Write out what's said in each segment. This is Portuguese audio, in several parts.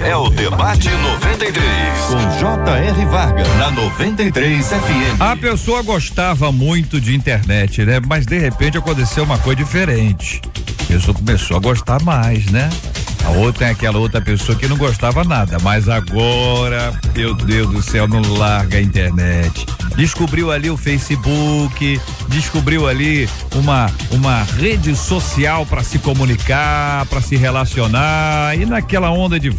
é o Debate 93, com J.R. Vargas, na 93 FM. A pessoa gostava muito de internet, né? Mas de repente aconteceu uma coisa diferente. A pessoa começou a gostar mais, né? A outra é aquela outra pessoa que não gostava nada, mas agora, meu Deus do céu, não larga a internet. Descobriu ali o Facebook, descobriu ali uma rede social para se comunicar, para se relacionar, e naquela onda de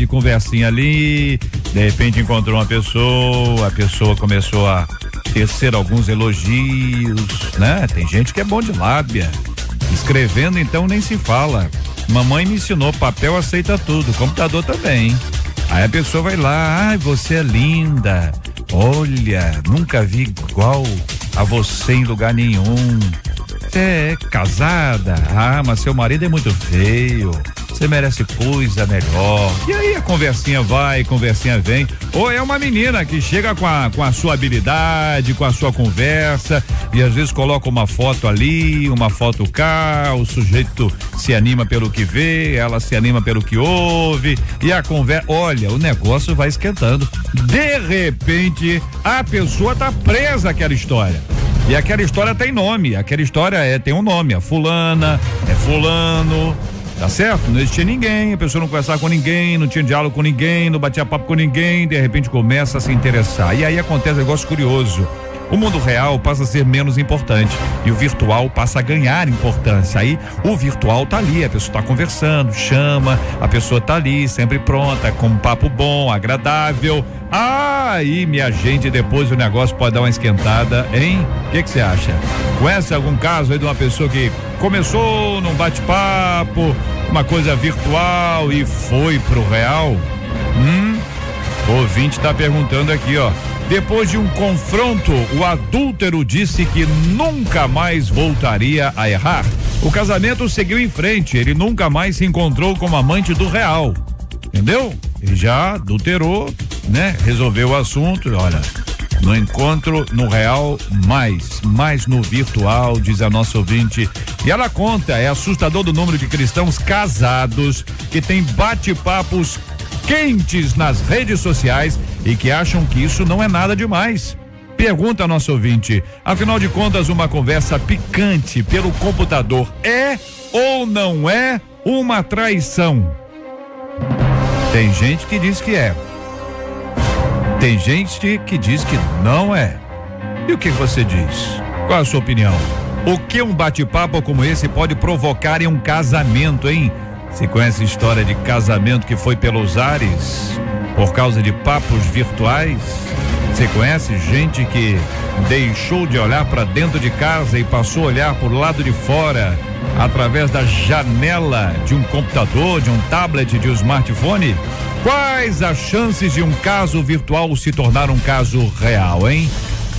conversinha ali, de repente encontrou uma pessoa, a pessoa começou a tecer alguns elogios, né? Tem gente que é bom de lábia, escrevendo então nem se fala. Mamãe me ensinou, papel aceita tudo, computador também. Aí a pessoa vai lá, ai, você é linda, olha, nunca vi igual a você em lugar nenhum. Você é casada? Ah, mas seu marido é muito feio, você merece coisa melhor. E aí a conversinha vai, conversinha vem. Ou é uma menina que chega com a sua habilidade, com a sua conversa, e às vezes coloca uma foto ali, uma foto cá, o sujeito se anima pelo que vê, ela se anima pelo que ouve, e a conversa, olha, o negócio vai esquentando. De repente, a pessoa tá presa àquela história. E aquela história tem nome, aquela história tem um nome, a fulana, é fulano. Tá certo? Não existia ninguém, a pessoa não conversava com ninguém, não tinha diálogo com ninguém, não batia papo com ninguém, de repente começa a se interessar. E aí acontece um negócio curioso. O mundo real passa a ser menos importante e o virtual passa a ganhar importância. Aí o virtual tá ali, a pessoa tá conversando, chama, a pessoa tá ali, sempre pronta, com um papo bom, agradável. Aí, minha gente, depois o negócio pode dar uma esquentada, hein? O que você acha? Conhece algum caso aí de uma pessoa que começou num bate-papo, uma coisa virtual e foi pro real? O ouvinte tá perguntando aqui, ó. Depois de um confronto, o adúltero disse que nunca mais voltaria a errar. O casamento seguiu em frente, ele nunca mais se encontrou como amante do real. Entendeu? Ele já adulterou, né? Resolveu o assunto, olha, no encontro no real, mais no virtual, diz a nossa ouvinte. E ela conta, é assustador do número de cristãos casados que tem bate-papos quentes nas redes sociais e que acham que isso não é nada demais. Pergunta a nosso ouvinte, afinal de contas, uma conversa picante pelo computador é ou não é uma traição? Tem gente que diz que é. Tem gente que diz que não é. E o que você diz? Qual a sua opinião? O que um bate-papo como esse pode provocar em um casamento, hein? Você conhece a história de casamento que foi pelos ares por causa de papos virtuais? Você conhece gente que deixou de olhar para dentro de casa e passou a olhar por lado de fora através da janela de um computador, de um tablet, de um smartphone? Quais as chances de um caso virtual se tornar um caso real, hein?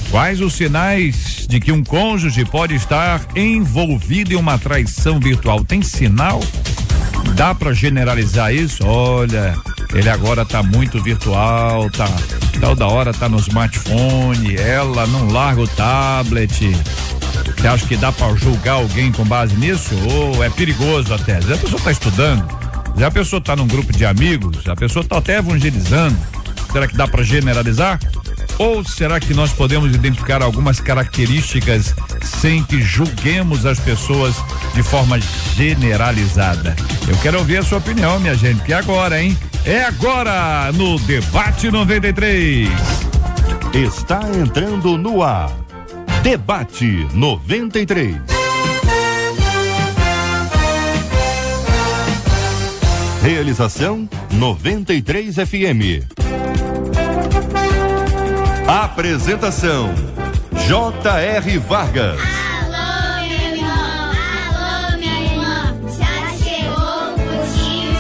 Quais os sinais de que um cônjuge pode estar envolvido em uma traição virtual? Tem sinal? Dá pra generalizar isso? Olha, ele agora tá muito virtual, tá toda hora tá no smartphone, ela não larga o tablet. Você acha que dá pra julgar alguém com base nisso? Ou é perigoso até? Já a pessoa tá estudando, já a pessoa tá num grupo de amigos, a pessoa tá até evangelizando. Será que dá pra generalizar? Ou será que nós podemos identificar algumas características sem que julguemos as pessoas de forma generalizada? Eu quero ouvir a sua opinião, minha gente, que é agora, hein? É agora no Debate 93. Está entrando no ar. Debate 93. Realização 93 FM. Apresentação J.R. Vargas. Alô, meu irmão, alô, minha irmã, já chegou o tio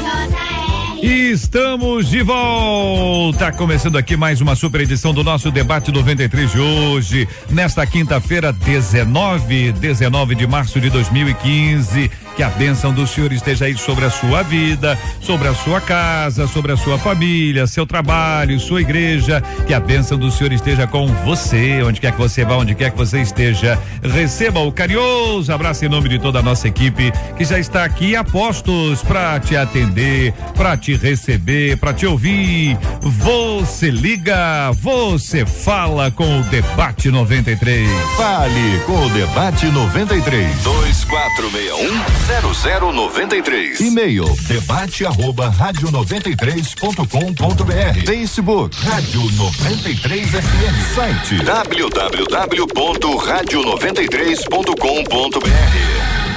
J.R. Estamos de volta, começando aqui mais uma super edição do nosso Debate 93 de hoje, nesta quinta-feira, 19 de março de 2015. Que a bênção do Senhor esteja aí sobre a sua vida, sobre a sua casa, sobre a sua família, seu trabalho, sua igreja. Que a bênção do Senhor esteja com você, onde quer que você vá, onde quer que você esteja. Receba o carinhoso abraço em nome de toda a nossa equipe que já está aqui a postos para te atender, para te receber, para te ouvir. Você liga, você fala com o Debate 93. Fale com o Debate 93. 2461-0093. E-mail debate@radio93.com.br. Facebook Rádio 93 FM. Site www.radio93.com.br.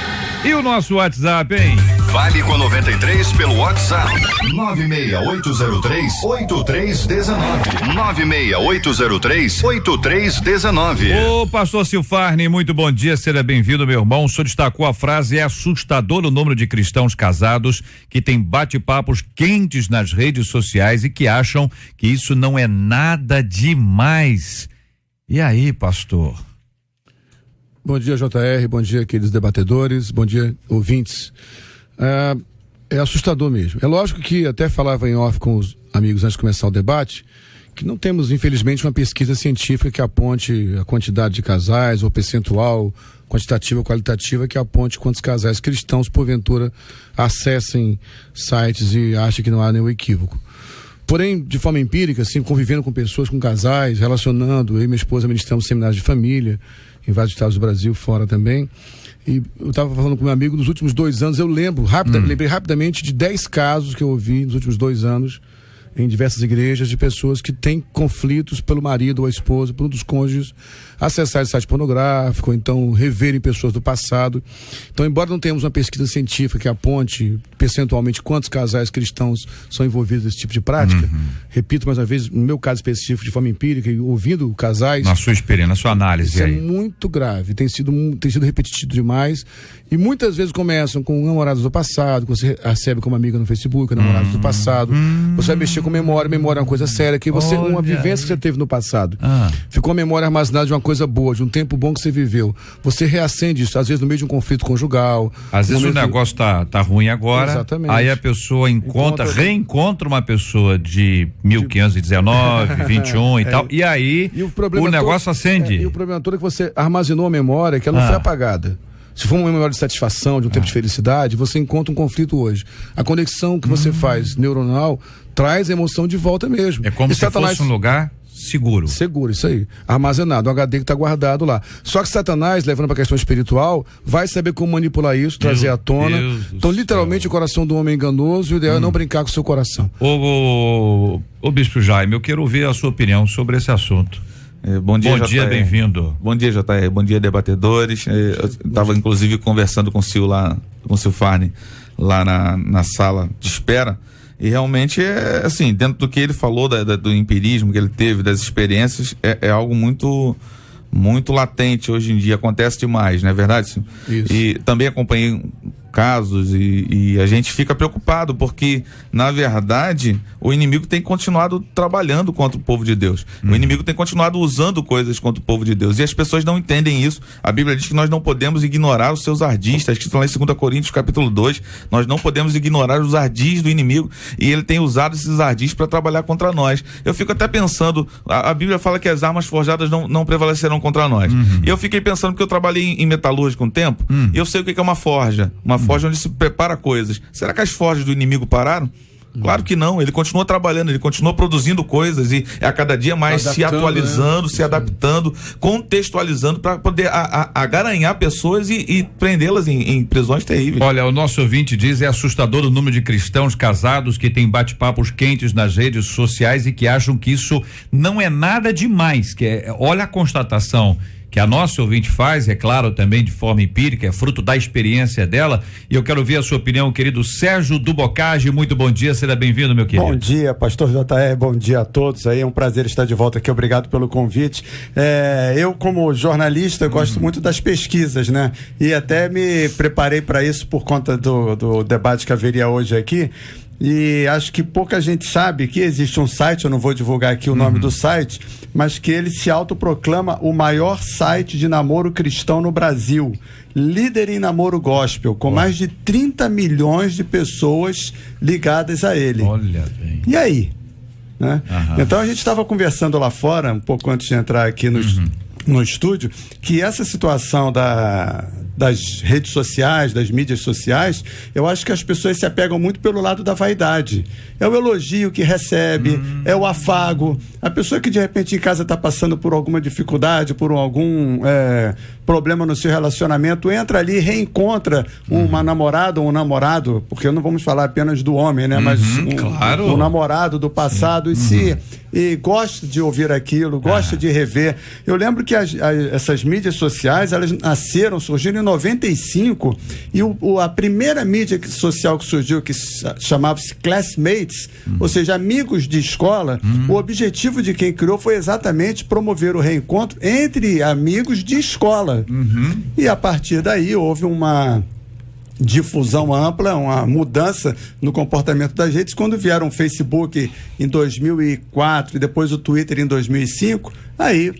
E o nosso WhatsApp, hein? Fale com a 93 pelo WhatsApp 96803-8319. 96803-8319. Ô, pastor Silfarne, muito bom dia, seja bem-vindo, meu irmão. O senhor destacou a frase: é assustador o número de cristãos casados que têm bate-papos quentes nas redes sociais e que acham que isso não é nada demais. E aí, pastor? Bom dia, JR, bom dia, queridos debatedores, bom dia, ouvintes. É assustador mesmo. É lógico que até falava em off com os amigos antes de começar o debate, que não temos, infelizmente, uma pesquisa científica que aponte a quantidade de casais, ou percentual, quantitativa ou qualitativa, que aponte quantos casais cristãos, porventura, acessem sites e achem que não há nenhum equívoco. Porém, de forma empírica, assim, convivendo com pessoas, com casais, relacionando, eu e minha esposa ministramos seminários de família, em vários estados do Brasil, fora também. E eu estava falando com meu amigo, nos últimos 2 anos, eu lembrei rapidamente de 10 casos que eu ouvi nos últimos 2 anos, em diversas igrejas, de pessoas que têm conflitos pelo marido ou a esposa, por um dos cônjuges, acessar site pornográfico, ou então reverem pessoas do passado. Então, embora não tenhamos uma pesquisa científica que aponte percentualmente quantos casais cristãos são envolvidos nesse tipo de prática, repito mais uma vez, no meu caso específico, de forma empírica, e ouvindo casais... Na sua experiência, na sua análise isso aí. É muito grave, tem sido repetitivo demais, e muitas vezes começam com namorados do passado, que você recebe como amiga no Facebook, namorados do passado, você vai mexer com memória é uma coisa séria, que você, uma vivência que você teve no passado, ficou a memória armazenada de uma coisa boa, de um tempo bom que você viveu, você reacende isso, às vezes no meio de um conflito conjugal. Às vezes o negócio tá ruim agora, exatamente. Aí a pessoa reencontra uma pessoa de 1519, 21 e tal, e aí o negócio acende. E o problema todo é que você armazenou a memória, que ela não foi apagada. Se for uma memória de satisfação, de um tempo de felicidade, você encontra um conflito hoje. A conexão que você faz neuronal traz a emoção de volta mesmo. É como se fosse um lugar seguro. Seguro, isso aí. Armazenado, um HD que está guardado lá. Só que Satanás, levando para a questão espiritual, vai saber como manipular isso, trazer à tona. Então, literalmente, o coração do homem é enganoso, e o ideal é não brincar com o seu coração. Ô Bispo Jaime, eu quero ouvir a sua opinião sobre esse assunto. Bom dia, bem-vindo. Bom dia, JR. Bom dia, debatedores. Eu estava inclusive conversando com o Silfarne lá na sala de espera, e realmente é assim, dentro do que ele falou do empirismo que ele teve, das experiências, é algo muito latente hoje em dia, acontece demais, não é verdade? Isso. E também acompanhei casos e a gente fica preocupado porque, na verdade, o inimigo tem continuado trabalhando contra o povo de Deus. O inimigo tem continuado usando coisas contra o povo de Deus, e as pessoas não entendem isso. A Bíblia diz que nós não podemos ignorar os seus ardis, está escrito lá em 2 Coríntios capítulo 2, nós não podemos ignorar os ardis do inimigo, e ele tem usado esses ardis para trabalhar contra nós. Eu fico até pensando, a Bíblia fala que as armas forjadas não prevalecerão contra nós, e eu fiquei pensando, porque eu trabalhei em metalúrgica um tempo, e eu sei o que é uma forja onde se prepara coisas. Será que as forjas do inimigo pararam? Claro que não, ele continua trabalhando, ele continua produzindo coisas, e a cada dia mais se atualizando, se adaptando, contextualizando para poder agaranhar pessoas e prendê-las em prisões terríveis. Olha, o nosso ouvinte diz: é assustador o número de cristãos casados que têm bate-papos quentes nas redes sociais e que acham que isso não é nada demais, olha a constatação que a nossa ouvinte faz, é claro, também de forma empírica, é fruto da experiência dela, e eu quero ouvir a sua opinião, querido Sérgio do Bocage. Muito bom dia, seja bem-vindo, meu querido. Bom dia, pastor JR, bom dia a todos aí, é um prazer estar de volta aqui, obrigado pelo convite. Eu, como jornalista, gosto muito das pesquisas, né? E até me preparei para isso por conta do debate que haveria hoje aqui. E acho que pouca gente sabe que existe um site, eu não vou divulgar aqui o nome do site, mas que ele se autoproclama o maior site de namoro cristão no Brasil, líder em namoro gospel, com mais de 30 milhões de pessoas ligadas a ele. Olha bem. E aí? Né? Então a gente estava conversando lá fora, um pouco antes de entrar aqui no estúdio, que essa situação das redes sociais, das mídias sociais, eu acho que as pessoas se apegam muito pelo lado da vaidade. É o elogio que recebe, é o afago. A pessoa que de repente em casa está passando por alguma dificuldade, por algum problema no seu relacionamento, entra ali, reencontra uma namorada ou um namorado, porque não vamos falar apenas do homem, né? Mas um namorado do passado e gosta de ouvir aquilo, gosta de rever. Eu lembro que essas mídias sociais, elas surgiram em 95, e a primeira mídia social que surgiu, que chamava-se Classmates, ou seja, amigos de escola, o objetivo de quem criou foi exatamente promover o reencontro entre amigos de escola. E a partir daí houve uma difusão ampla, uma mudança no comportamento das redes. Quando vieram o Facebook em 2004 e depois o Twitter em 2005, aí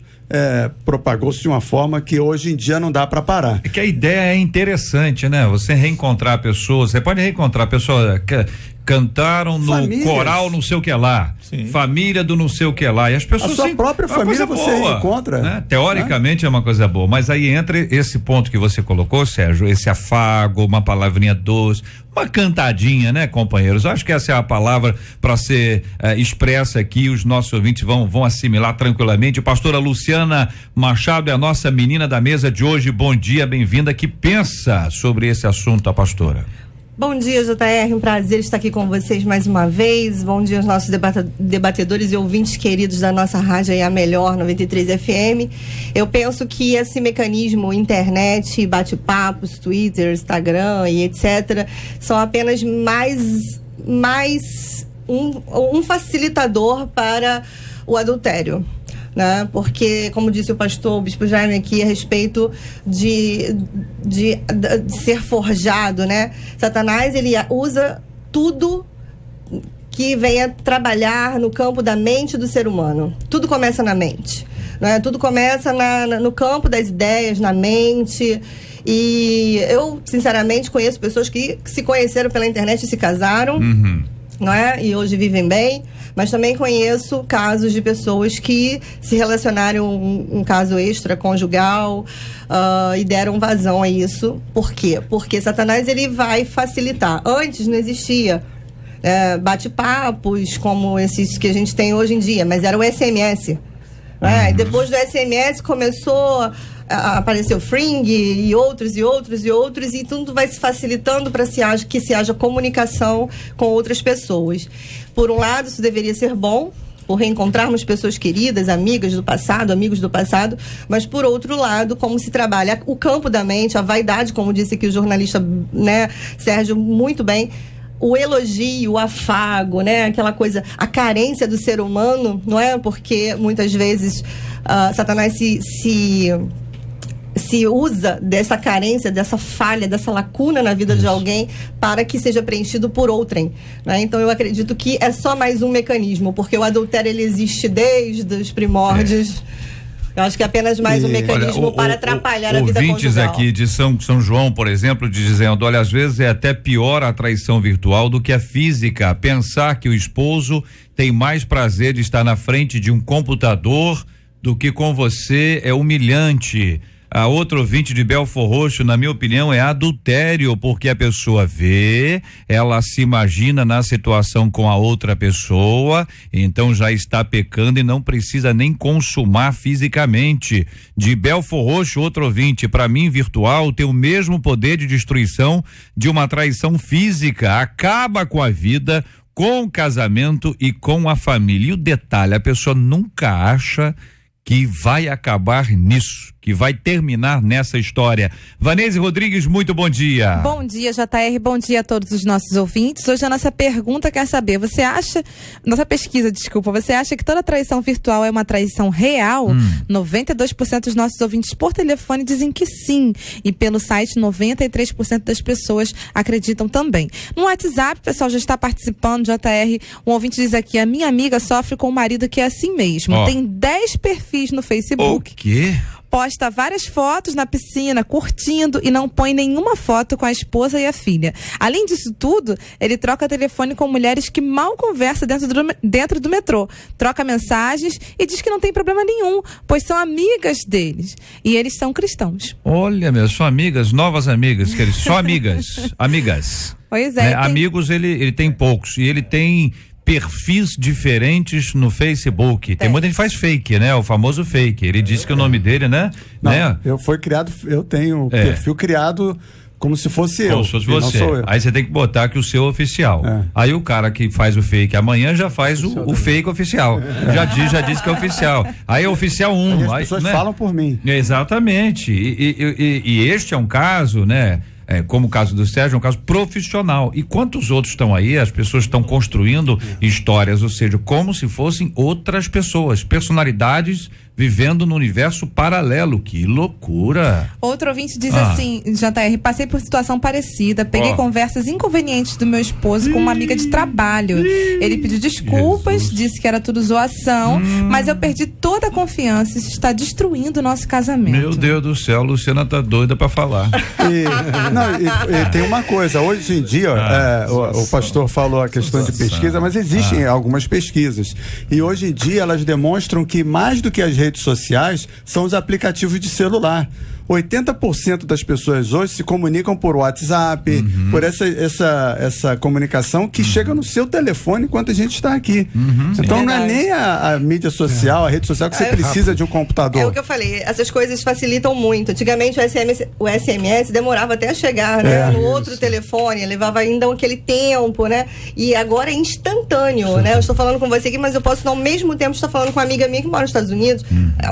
propagou-se de uma forma que hoje em dia não dá para parar. É que a ideia é interessante, né? Você reencontrar pessoas, você pode reencontrar pessoas que cantaram no Famílias. Coral não sei o que lá, família do não sei o que lá, e as pessoas... A sua própria família você reencontra. Né? Teoricamente é uma coisa boa, mas aí entra esse ponto que você colocou, Sérgio, esse afago, uma palavrinha doce, uma cantadinha, né, companheiros? Eu acho que essa é a palavra para ser expressa aqui, os nossos ouvintes vão assimilar tranquilamente. A pastora Luciana Machado é a nossa menina da mesa de hoje. Bom dia, bem-vinda. Que pensa sobre esse assunto, a pastora? Bom dia, JR, um prazer estar aqui com vocês mais uma vez. Bom dia aos nossos debatedores e ouvintes queridos da nossa rádio aí, a melhor 93 FM. Eu penso que esse mecanismo, internet, bate-papos, Twitter, Instagram e etc., são apenas mais um facilitador para o adultério. Né? Porque, como disse o Bispo Jaime aqui a respeito de ser forjado, né? Satanás, ele usa tudo que venha trabalhar no campo da mente do ser humano. Tudo começa na mente, né? Tudo começa no campo das ideias, na mente. E eu, sinceramente, conheço pessoas que se conheceram pela internet e se casaram, não é? E hoje vivem bem. Mas também conheço casos de pessoas que se relacionaram um caso extraconjugal e deram vazão a isso. Por quê? Porque Satanás, ele vai facilitar. Antes não existia bate-papos como esses que a gente tem hoje em dia, mas era o SMS. E depois do SMS começou a aparecer o Fring e outros, e tudo vai se facilitando para que se haja comunicação com outras pessoas. Por um lado, isso deveria ser bom, por reencontrarmos pessoas queridas, amigos do passado, mas por outro lado, como se trabalha o campo da mente, a vaidade, como disse aqui o jornalista, né, Sérgio, muito bem, o elogio, o afago, né, aquela coisa, a carência do ser humano, não é? Porque muitas vezes Satanás se usa dessa carência, dessa falha, dessa lacuna na vida de alguém para que seja preenchido por outrem, né? Então eu acredito que é só mais um mecanismo, porque o adultério, ele existe desde os primórdios. Eu acho que é apenas mais um mecanismo para atrapalhar a vida conjugal. Ouvintes aqui de São João, por exemplo, dizendo, olha, às vezes é até pior a traição virtual do que a física. Pensar que o esposo tem mais prazer de estar na frente de um computador do que com você é humilhante. A outro ouvinte de Belfor Roxo, na minha opinião, é adultério, porque a pessoa vê, ela se imagina na situação com a outra pessoa, então já está pecando e não precisa nem consumar fisicamente. De Belfor Roxo, outro ouvinte, para mim, virtual tem o mesmo poder de destruição de uma traição física, acaba com a vida, com o casamento e com a família. E o detalhe, a pessoa nunca acha que vai acabar nisso. que vai terminar nessa história. Vanese Rodrigues, muito bom dia. Bom dia, JR, bom dia a todos os nossos ouvintes. Hoje a nossa pergunta quer saber, você acha que toda traição virtual é uma traição real? 92% dos nossos ouvintes por telefone dizem que sim, e pelo site 93% das pessoas acreditam também. No WhatsApp, o pessoal já está participando, JR, um ouvinte diz aqui, a minha amiga sofre com um marido que é assim mesmo, tem 10 perfis no Facebook. O quê? Posta várias fotos na piscina, curtindo, e não põe nenhuma foto com a esposa e a filha. Além disso tudo, ele troca telefone com mulheres que mal conversam dentro do metrô. Troca mensagens e diz que não tem problema nenhum, pois são amigas deles. E eles são cristãos. Olha, são amigas, novas amigas, que eles só amigas. Pois é. Amigos ele tem poucos, e ele tem perfis diferentes no Facebook. Tem muita gente que faz fake, né? O famoso fake. Ele disse que o nome dele, né? Não, né? Eu tenho perfil criado como se fosse eu. Como se fosse você. Não sou eu. Aí você tem que botar que o seu é oficial. Aí o cara que faz o fake amanhã já faz o fake oficial. Já disse que é oficial. Aí é oficial 1. As pessoas falam por mim. Exatamente. E este é um caso, né? Como o caso do Sérgio, é um caso profissional. E quantos outros estão aí? As pessoas estão construindo histórias, ou seja, como se fossem outras pessoas, personalidades vivendo no universo paralelo. Que loucura! Outro ouvinte diz assim, JR, passei por situação parecida, peguei conversas inconvenientes do meu esposo com uma amiga de trabalho. Ele pediu desculpas, disse que era tudo zoação, mas eu perdi toda a confiança, isso está destruindo o nosso casamento. Meu Deus do céu, a Luciana tá doida pra falar. E tem uma coisa, hoje em dia, o pastor falou a questão de pesquisa, mas existem algumas pesquisas. E hoje em dia elas demonstram que mais do que as redes sociais são os aplicativos de celular. 80% das pessoas hoje se comunicam por WhatsApp, por essa comunicação que chega no seu telefone enquanto a gente está aqui. Então não é nem a mídia social, a rede social que você precisa de um computador. É o que eu falei, essas coisas facilitam muito. Antigamente o SMS demorava até a chegar, né? No outro telefone, levava ainda aquele tempo, né? E agora é instantâneo, né? Eu estou falando com você aqui, mas eu posso ao mesmo tempo estar falando com uma amiga minha que mora nos Estados Unidos,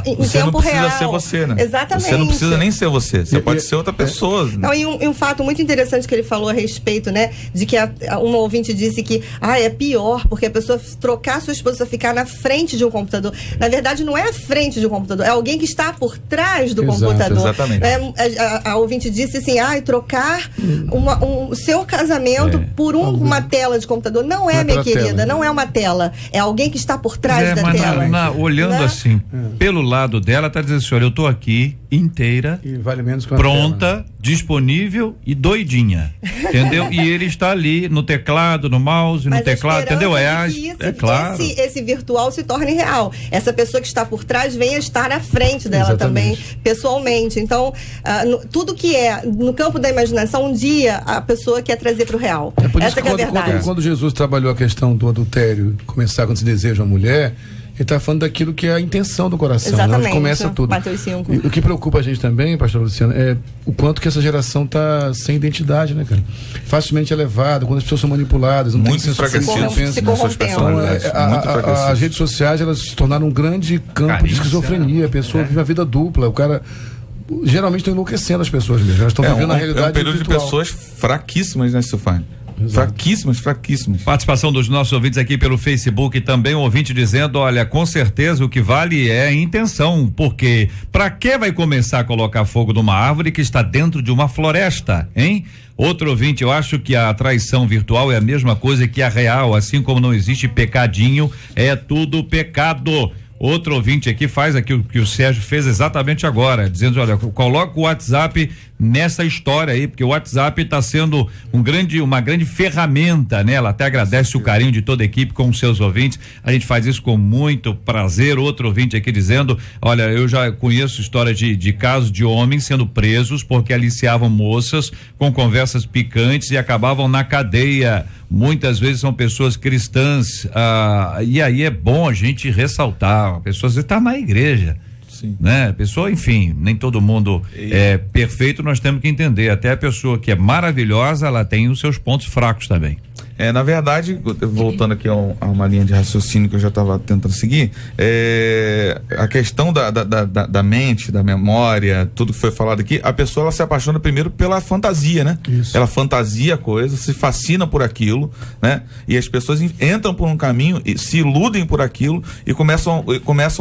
em você tempo real. Você não precisa ser você, né? Exatamente. Você não precisa nem ser você pode ser outra pessoa. Não, e um fato muito interessante que ele falou a respeito, né, de que uma ouvinte disse que é pior porque a pessoa trocar sua esposa ficar na frente de um computador. Na verdade, não é a frente de um computador, é alguém que está por trás do computador. Exatamente. A ouvinte disse assim, trocar o seu casamento por uma tela de computador. Não é, minha querida, tela. Não é uma tela. É alguém que está por trás da tela. Olhando assim, pelo lado dela, tá dizendo assim, olha, eu tô aqui inteira, e vale menos com a pronta, tela, né? Disponível e doidinha, entendeu? E ele está ali no teclado, no mouse, no teclado, entendeu? Claro. Esse virtual se torne real. Essa pessoa que está por trás venha estar na frente dela também, pessoalmente. Então, tudo que é no campo da imaginação, um dia a pessoa quer trazer para o real. É por isso Essa que é a verdade. Quando Jesus trabalhou a questão do adultério, começar quando se deseja uma mulher, ele está falando daquilo que é a intenção do coração, exatamente, né? Onde começa tudo. Mateus 5. E o que preocupa a gente também, pastor Luciano, é o quanto que essa geração está sem identidade, né, cara? Facilmente elevada, quando as pessoas são manipuladas, não muito tem enfraquecidas se nas suas personalidades. As redes sociais, elas se tornaram um grande campo de esquizofrenia. A pessoa vive uma vida dupla, o cara... Geralmente estão enlouquecendo as pessoas mesmo, elas estão vivendo a realidade é um período virtual. de pessoas fraquíssimas, né, Stefani? Fraquíssimas. Participação dos nossos ouvintes aqui pelo Facebook, também um ouvinte dizendo, olha, com certeza o que vale é a intenção, porque pra que vai começar a colocar fogo numa árvore que está dentro de uma floresta, hein? Outro ouvinte, eu acho que a traição virtual é a mesma coisa que a real, assim como não existe pecadinho, é tudo pecado. Outro ouvinte aqui faz aquilo que o Sérgio fez exatamente agora, dizendo, olha, coloca o WhatsApp nessa história aí, porque o WhatsApp está sendo uma grande ferramenta, né? Ela até agradece o carinho de toda a equipe com os seus ouvintes, a gente faz isso com muito prazer. Outro ouvinte aqui dizendo, olha, eu já conheço história de casos de homens sendo presos porque aliciavam moças com conversas picantes e acabavam na cadeia. Muitas vezes são pessoas cristãs, e aí é bom a gente ressaltar, a pessoa está na igreja, né? A pessoa, enfim, nem todo mundo é perfeito, nós temos que entender, até a pessoa que é maravilhosa, ela tem os seus pontos fracos também. Na verdade, voltando aqui a uma linha de raciocínio que eu já estava tentando seguir, a questão da mente, da memória, tudo que foi falado aqui, a pessoa ela se apaixona primeiro pela fantasia, né? Isso. Ela fantasia a coisa, se fascina por aquilo, né? E as pessoas entram por um caminho e se iludem por aquilo e começam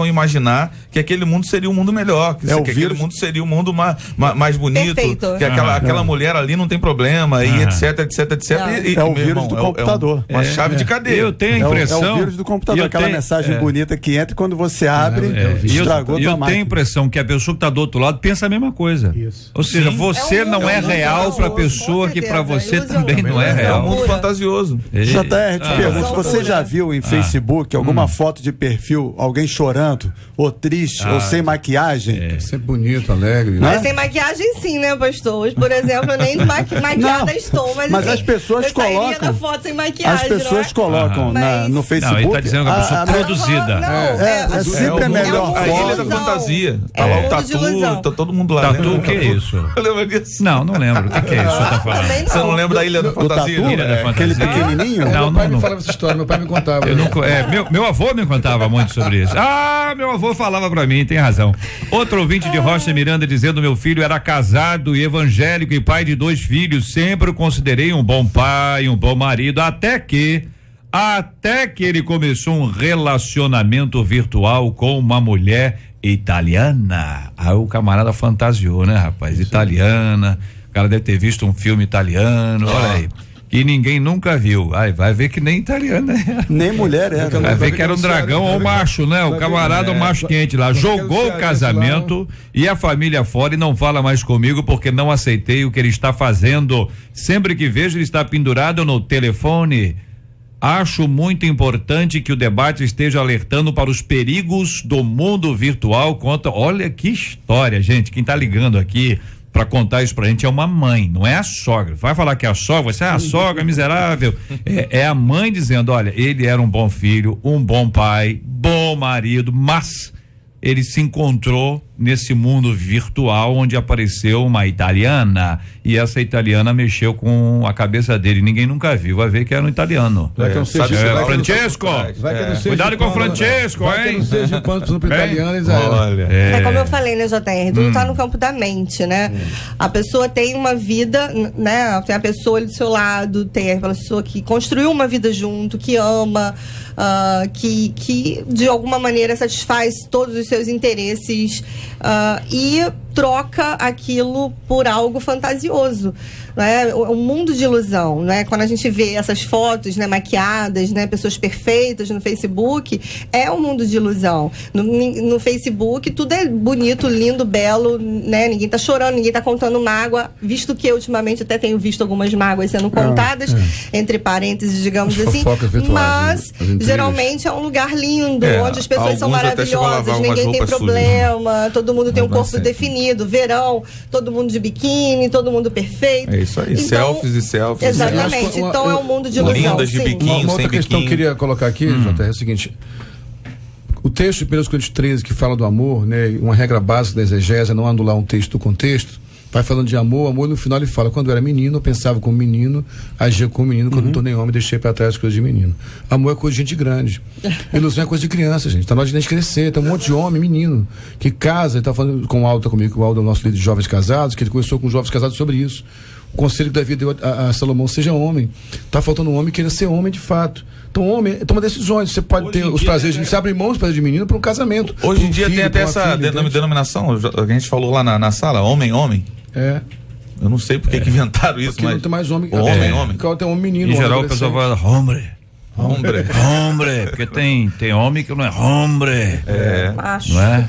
a imaginar que aquele mundo seria um mundo melhor, que aquele mundo seria um mundo mais bonito, perfeito. Que aquela mulher ali não tem problema, e etc. É o vírus do computador. Uma chave de cadeia. Eu tenho a impressão. É o vírus do computador, aquela mensagem bonita que entra e quando você abre, estragou tua máquina. Eu tenho a impressão que a pessoa que está do outro lado pensa a mesma coisa. Isso. Ou seja, você não é real para a pessoa que para você também não é real. É um mundo fantasioso. JR, te pergunto, você já viu em Facebook alguma foto de perfil, alguém chorando, ou triste, ou sem maquiagem? Sempre bonito, alegre. Mas sem maquiagem sim, né, pastor? Hoje, por exemplo, eu nem maquiada estou, mas assim, as pessoas eu sairia da foto sem maquiagem, as pessoas colocam no Facebook. Não, ele tá dizendo que a pessoa produzida. É sempre a melhor a ilha da fantasia. Tá lá o tatu, tá todo mundo lá. Tatu, o que é isso? Eu lembro disso. Não lembro. O que é isso que você tá falando? Você não lembra da Ilha da Fantasia? Ilha da Fantasia? Aquele pequenininho? Meu pai me falava essa história, meu pai me contava. Meu avô me contava muito sobre isso. Meu avô falava pra mim, tem razão. Outro ouvinte de Rocha Miranda dizendo: meu filho era casado e evangélico e pai de 2 filhos, sempre o considerei um bom pai, um bom marido, até que ele começou um relacionamento virtual com uma mulher italiana. Aí o camarada fantasiou, né, rapaz? Italiana, o cara deve ter visto um filme italiano, olha aí. Que ninguém nunca viu. Vai ver que nem italiana era. Nem mulher era. Vai ver que era um dragão ou macho, né? O camarada, o macho quente lá. Jogou o casamento e a família fora e não fala mais comigo porque não aceitei o que ele está fazendo. Sempre que vejo, ele está pendurado no telefone. Acho muito importante que o debate esteja alertando para os perigos do mundo virtual. Olha que história, gente. Quem está ligando aqui para contar isso pra gente é uma mãe, não é a sogra. Vai falar que é a sogra, você é a sogra miserável. É a mãe dizendo: olha, ele era um bom filho, um bom pai, bom marido, mas ele se encontrou nesse mundo virtual onde apareceu uma italiana e essa italiana mexeu com a cabeça dele. Ninguém nunca viu, vai ver que era um italiano. Francesco! Cuidado com o Francesco, hein? Vai que não seja pano pro italiano, olha. É como eu falei, né, JR? Tudo tá no campo da mente, né? A pessoa tem uma vida, né? Tem a pessoa ali do seu lado, tem a pessoa que construiu uma vida junto, que ama, que de alguma maneira satisfaz todos os seus interesses, e troca aquilo por algo fantasioso, né? Um mundo de ilusão, né? Quando a gente vê essas fotos, né, maquiadas, né, pessoas perfeitas no Facebook, é um mundo de ilusão. No Facebook tudo é bonito, lindo, belo, né? Ninguém tá chorando, ninguém tá contando mágoa, visto que eu ultimamente até tenho visto algumas mágoas sendo contadas, entre parênteses, digamos assim, mas geralmente é um lugar lindo, onde as pessoas são maravilhosas, ninguém tem problema, todo mundo tem um corpo definido, verão, todo mundo de biquíni, todo mundo perfeito. É isso aí, então, selfies. Exatamente, então é um mundo de ilusão. Lindas de biquíni, uma outra questão que eu queria colocar aqui, JR, é o seguinte: o texto de 1 Coríntios 13, que fala do amor, né, uma regra básica da exegese é não anular um texto do contexto. Vai falando de amor, no final ele fala: quando eu era menino, eu pensava como menino, agia como menino, quando me tornei homem, deixei para trás as coisas de menino. Amor é coisa de gente grande. Ilusão é coisa de criança, gente. Tá na hora de a gente crescer. Tem um monte de homem, menino, que casa. Ele tá falando com o Aldo, comigo, que o Aldo é o nosso líder de jovens casados, que ele conversou com jovens casados sobre isso. O conselho que Davi deu a Salomão: seja homem. Tá faltando um homem que queira ser homem de fato. Então, homem toma decisões. Você pode ter os prazeres, você abre mão dos prazeres de menino para um casamento. Hoje em dia tem até essa denominação, a gente falou lá na sala, homem. Eu não sei porque que inventaram isso, porque mas não tem mais homem. Homem. Tem um menino. Em geral o pessoal fala hombre, porque tem homem que não é hombre. Macho. Não é?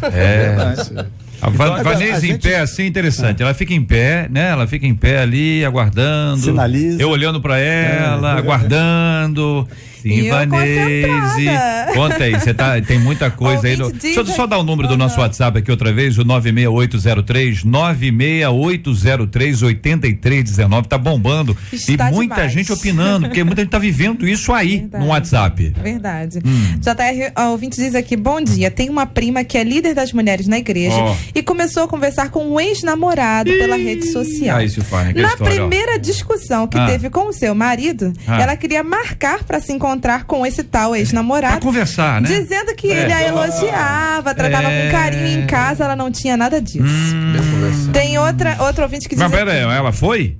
A Vanessa em pé, assim, interessante. Ela fica em pé, né? Ela fica em pé ali, aguardando. Sinaliza. Eu olhando pra ela, aguardando. Sim, eu Vanese. concentrada. Conta aí, você tem muita coisa aí. Ouvinte diz Deixa eu só dar o número do aqui. nosso WhatsApp aqui outra vez, o 96803-8319. Tá bombando. Está e muita demais. gente opinando, porque muita gente tá vivendo isso aí Verdade. no WhatsApp. Verdade. JR, o ouvinte diz aqui, bom dia, tem uma prima que é líder das mulheres na igreja Ó. e começou a conversar com um ex-namorado pela rede social. Aí se fala, que Na história, ó. primeira discussão que teve com o seu marido, ela queria marcar pra se encontrar com esse tal ex-namorado. Pra conversar, né? Dizendo que ele a elogiava, tratava com carinho e em casa ela não tinha nada disso. Tem outro ouvinte que diz Mas pera aí, aqui, ela foi?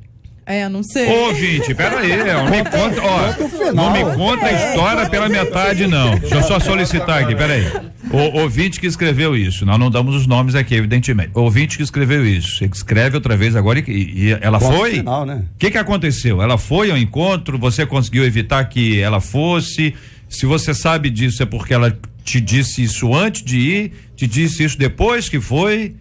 eu não sei. Ô, ouvinte, pera aí, não me conta, ó, não me conta a história pela metade, não. Deixa eu só solicitar aqui, pera aí. O ouvinte que escreveu isso, nós não damos os nomes aqui, evidentemente. O ouvinte que escreveu isso, você escreve outra vez agora e ela Ponto foi? final, né? O que aconteceu? Ela foi ao encontro, você conseguiu evitar que ela fosse? Se você sabe disso, é porque ela te disse isso antes de ir, te disse isso depois que foi?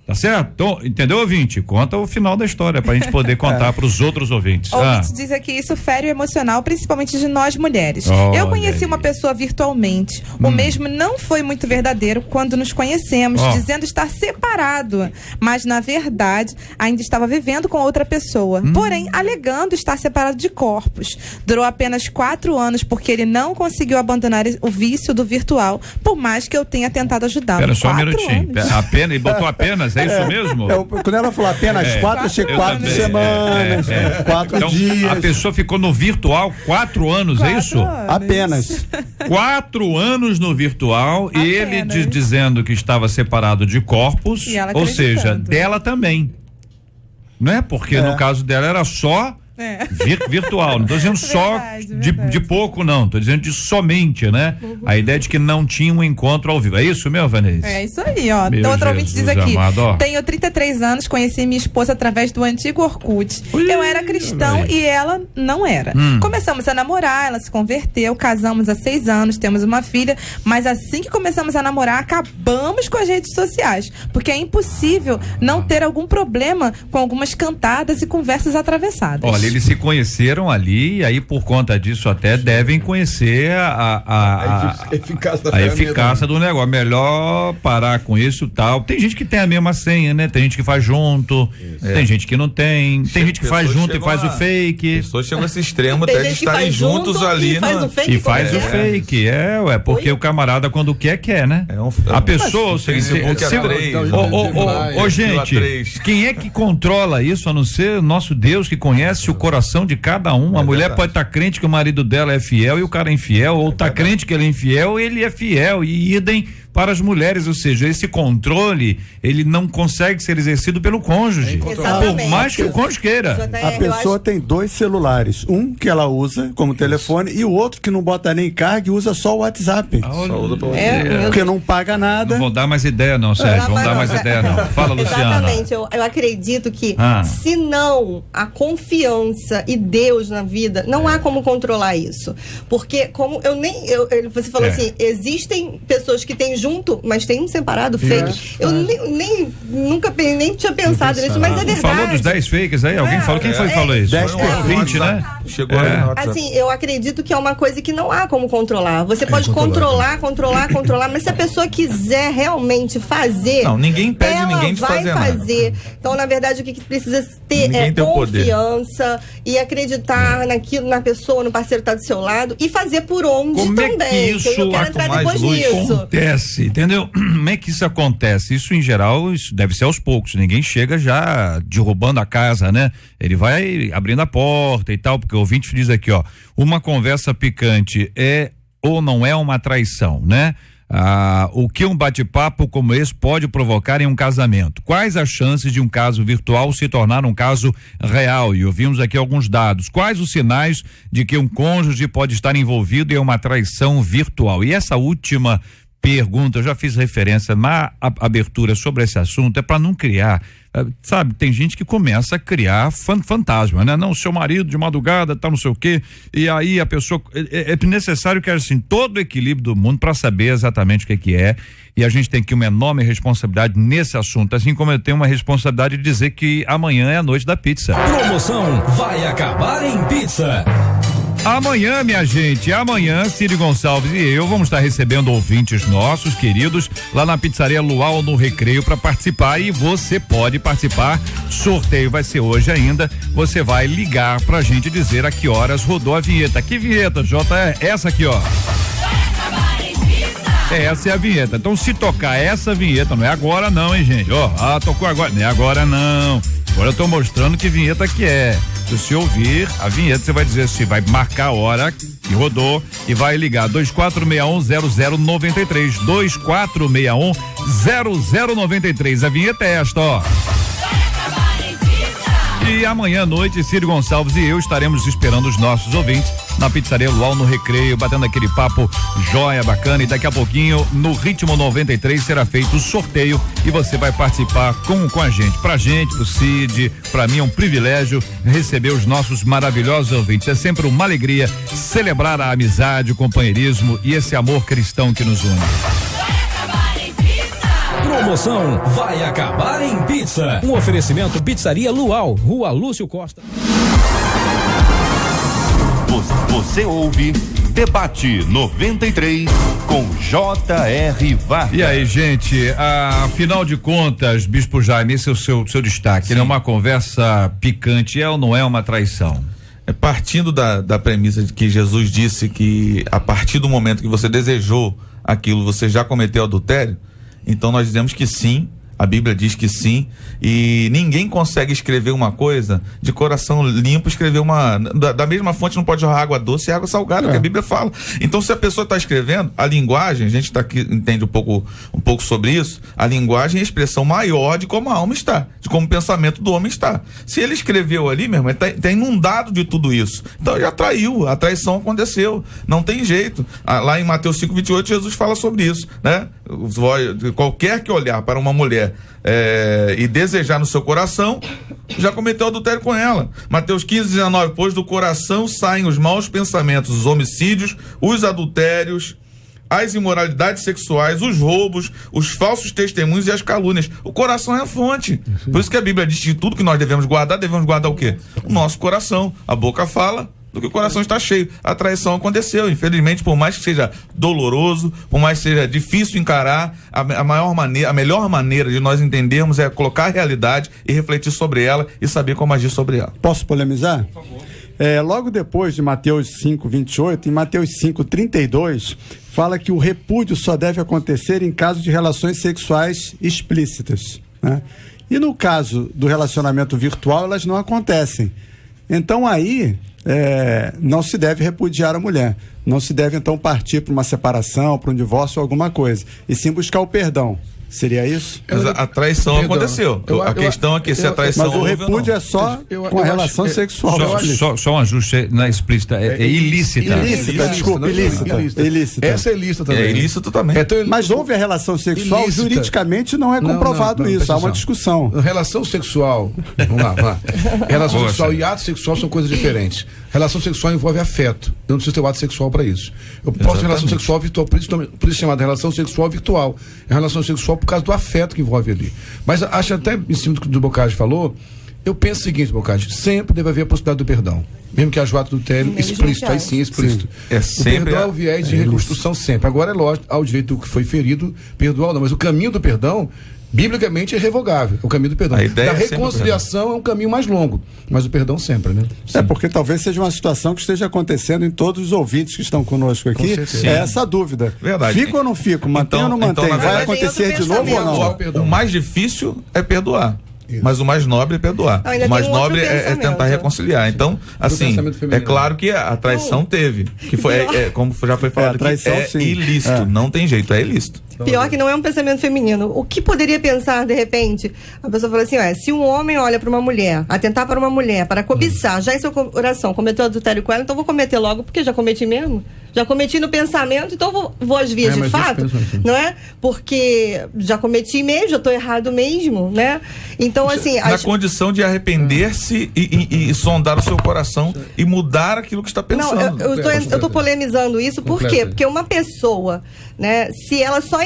Tá certo? Então, entendeu, ouvinte? Conta o final da história pra gente poder contar pros outros ouvintes. O ouvinte diz aqui, isso fere o emocional, principalmente de nós mulheres. Olha Eu conheci aí. uma pessoa virtualmente. O mesmo não foi muito verdadeiro quando nos conhecemos, Ó. dizendo estar separado. Mas, na verdade, ainda estava vivendo com outra pessoa. Porém, alegando estar separado de corpos. Durou apenas 4 anos, porque ele não conseguiu abandonar o vício do virtual, por mais que eu tenha tentado ajudá-lo. Pera só um 4 minutinho. anos. Apenas, ele botou apenas, é isso mesmo? Quando ela falou apenas 4, achei Eu 4 também. semanas, 4 Então, dias. a pessoa ficou no virtual 4 anos, é 4 isso? anos. Apenas. 4 anos no virtual e ele Apenas. dizendo que estava separado de corpos, E ela ou seja, acreditando. dela também. Não é? Porque no caso dela era só virtual. Não tô dizendo só Verdade. de pouco, não. Tô dizendo de somente, né? A ideia de que não tinha um encontro ao vivo. É isso mesmo, Vanessa? É isso aí, ó. Meu Então, outro ouvinte diz Jesus aqui: amado, ó. tenho 33 anos, conheci minha esposa através do antigo Orkut. Eu era cristão velho. e ela não era. Começamos a namorar, ela se converteu, casamos há 6 anos, temos uma filha, mas assim que começamos a namorar, acabamos com as redes sociais, porque é impossível não ter algum problema com algumas cantadas e conversas atravessadas. Olha, eles se conheceram ali e aí por conta disso até devem conhecer a eficácia do negócio. Melhor parar com isso e tal. Tem gente que tem a mesma senha, né? Tem gente que faz junto, tem gente que não tem, tem gente que faz junto e faz o fake. Pessoas chegam a esse extremo Tem até de gente que estarem faz juntos junto ali. e faz o fake. E faz o como é? fake, porque o camarada quando quer, né? É A pessoa, Facebook é três, ô, gente, três. quem é que controla isso a não ser o nosso Deus que conhece o coração de cada um? A mulher verdade. pode estar crente que o marido dela é fiel e o cara é infiel, ou tá crente que ele é infiel e ele é fiel, e idem para as mulheres, ou seja, esse controle, ele não consegue ser exercido pelo cônjuge, por Exatamente. mais que o cônjuge queira. A pessoa tem 2 celulares, um que ela usa como telefone e o outro que não bota nem carga e usa só o WhatsApp. Porque não paga nada. Não vou dar mais ideia não, Sérgio, não dá mais ideia não. Fala, Luciana. Exatamente, eu acredito que Ah. se não a confiança e Deus na vida, não há como controlar isso. Porque como você falou assim, existem pessoas que têm junto, mas tem um separado fake. Eu nunca nem tinha pensado nisso, mas é verdade. Falou dos 10 fakes aí? Alguém falou? Quem foi que falou isso? 10 Foi um ouvinte, né? Chegou aí no WhatsApp. Assim, eu acredito que é uma coisa que não há como controlar. Você pode controlar, mas se a pessoa quiser realmente fazer, Não, ninguém impede ela ninguém de vai fazer nada. Então, na verdade, o que precisa ter Ninguém é tem o poder. confiança e acreditar naquilo, na pessoa, no parceiro que tá do seu lado e fazer por onde Como é também. que isso eu quero entrar depois nisso. acontece, entendeu? Como é que isso acontece? Isso, em geral, isso deve ser aos poucos. Ninguém chega já derrubando a casa, né? Ele vai abrindo a porta e tal, porque o ouvinte diz aqui, ó, uma conversa picante é ou não é uma traição, né? O que um bate-papo como esse pode provocar em um casamento? Quais as chances de um caso virtual se tornar um caso real? E ouvimos aqui alguns dados. Quais os sinais de que um cônjuge pode estar envolvido em uma traição virtual? E essa última pergunta, eu já fiz referência na abertura sobre esse assunto, é para não criar, sabe, tem gente que começa a criar fantasma, né? Não, seu marido de madrugada tá não sei o quê, e aí a pessoa, é necessário que assim, todo o equilíbrio do mundo para saber exatamente o que é, e a gente tem aqui uma enorme responsabilidade nesse assunto, assim como eu tenho uma responsabilidade de dizer que amanhã é a noite da pizza. Promoção vai acabar em pizza. Amanhã, minha gente, Ciro Gonçalves e eu vamos estar recebendo ouvintes nossos, queridos, lá na Pizzaria Luau no Recreio para participar, e você pode participar. Sorteio vai ser hoje ainda. Você vai ligar pra gente dizer a que horas rodou a vinheta. Que vinheta, Jota? Essa aqui, ó. Essa é a vinheta. Então, se tocar essa vinheta, não é agora não, hein, gente? Ó, tocou agora. Não é agora não. Agora eu tô mostrando que vinheta que é. Se você ouvir a vinheta, você vai dizer se vai marcar a hora que rodou e vai ligar 2461-0093. 2461-0093. A vinheta é esta, ó. E amanhã à noite, Ciro Gonçalves e eu estaremos esperando os nossos ouvintes na Pizzaria Luau no Recreio, batendo aquele papo jóia, bacana, e daqui a pouquinho, no Ritmo 93, será feito o sorteio e você vai participar com a gente. Pra gente, pro Cid, pra mim é um privilégio receber os nossos maravilhosos ouvintes. É sempre uma alegria celebrar a amizade, o companheirismo e esse amor cristão que nos une. Promoção vai acabar em pizza. Um oferecimento Pizzaria Luau, Rua Lúcio Costa. Você ouve Debate 93 com J.R. Vargas. E aí, gente, afinal de contas, Bispo Jaime, esse é o seu destaque, né? Uma conversa picante, é ou não é uma traição? Partindo da premissa de que Jesus disse que a partir do momento que você desejou aquilo, você já cometeu adultério. Então nós dizemos que sim, a Bíblia diz que sim, e ninguém consegue escrever uma coisa de coração limpo, escrever da mesma fonte não pode jorrar água doce e água salgada, que a Bíblia fala. Então, se a pessoa está escrevendo, a linguagem, a gente tá aqui, entende um pouco sobre isso, a linguagem é a expressão maior de como a alma está, de como o pensamento do homem está. Se ele escreveu ali, meu irmão, ele tá inundado de tudo isso. Então, já traiu, a traição aconteceu, não tem jeito. Lá em Mateus 5:28, Jesus fala sobre isso, né? Qualquer que olhar para uma mulher e desejar no seu coração, já cometeu adultério com ela. Mateus 15:19, pois do coração saem os maus pensamentos, os homicídios, os adultérios, as imoralidades sexuais, os roubos, os falsos testemunhos e as calúnias. O coração é a fonte. Por isso que a Bíblia diz que tudo que nós devemos guardar o quê? O nosso coração. A boca fala do que o coração está cheio. A traição aconteceu, infelizmente, por mais que seja doloroso, por mais que seja difícil encarar, a melhor maneira de nós entendermos é colocar a realidade e refletir sobre ela e saber como agir sobre ela. Posso polemizar? Por favor. Logo depois de Mateus 5:28, em Mateus 5:32, fala que o repúdio só deve acontecer em caso de relações sexuais explícitas, né? E no caso do relacionamento virtual, elas não acontecem. Então aí não se deve repudiar a mulher, não se deve então partir para uma separação, para um divórcio ou alguma coisa, e sim buscar o perdão. Seria isso? Mas a traição aconteceu. A questão é que se a traição mas o repúdio é só com a relação sexual. Só um ajuste na explícita. É ilícita. Desculpa, ilícita. Essa é ilícita também. É ilícito também. Mas houve a relação sexual, ilícita. Juridicamente não é comprovado isso. Há uma discussão. Relação sexual. Vamos lá. Relação sexual e ato sexual são coisas diferentes. Relação sexual envolve afeto. Eu não preciso ter o ato sexual para isso. Eu posso ter relação sexual virtual, por isso chamada relação sexual virtual. É relação sexual por causa do afeto que envolve ali. Mas acho até, em cima do que o Bocage falou, eu penso o seguinte, Bocage, sempre deve haver a possibilidade do perdão. Mesmo que haja o ato adultério explícito, aí sim, explícito. É sempre o perdão é o viés de reconstrução sempre. Agora é lógico, ao direito que foi ferido, perdoar ou não, mas o caminho do perdão, biblicamente, é irrevogável. O caminho do perdão. Da reconciliação é um caminho mais longo, mas o perdão sempre, né? Sim. Porque talvez seja uma situação que esteja acontecendo em todos os ouvintes que estão conosco aqui. É essa dúvida. Verdade. Fico ou não fico? Mantém ou não mantém? Vai acontecer de novo ou não? O mais difícil é perdoar. Isso. Mas o mais nobre é perdoar. O mais nobre é tentar reconciliar. Então, assim, é claro que a traição teve. Que foi, como já foi falado, traição, é ilícito. Não tem jeito, é ilícito. Pior que não é um pensamento feminino. O que poderia pensar, de repente, a pessoa fala assim, se um homem olha para uma mulher, atentar para uma mulher, para cobiçar, já em seu coração, cometeu adultério com ela, então vou cometer logo, porque já cometi mesmo. Já cometi no pensamento, então vou às vias de fato, não é? Porque já cometi mesmo, já estou errado mesmo, né? Então, assim... Na condição de arrepender-se e sondar o seu coração e mudar aquilo que está pensando. Não, eu tô polemizando isso, por quê? Porque uma pessoa, né, se ela só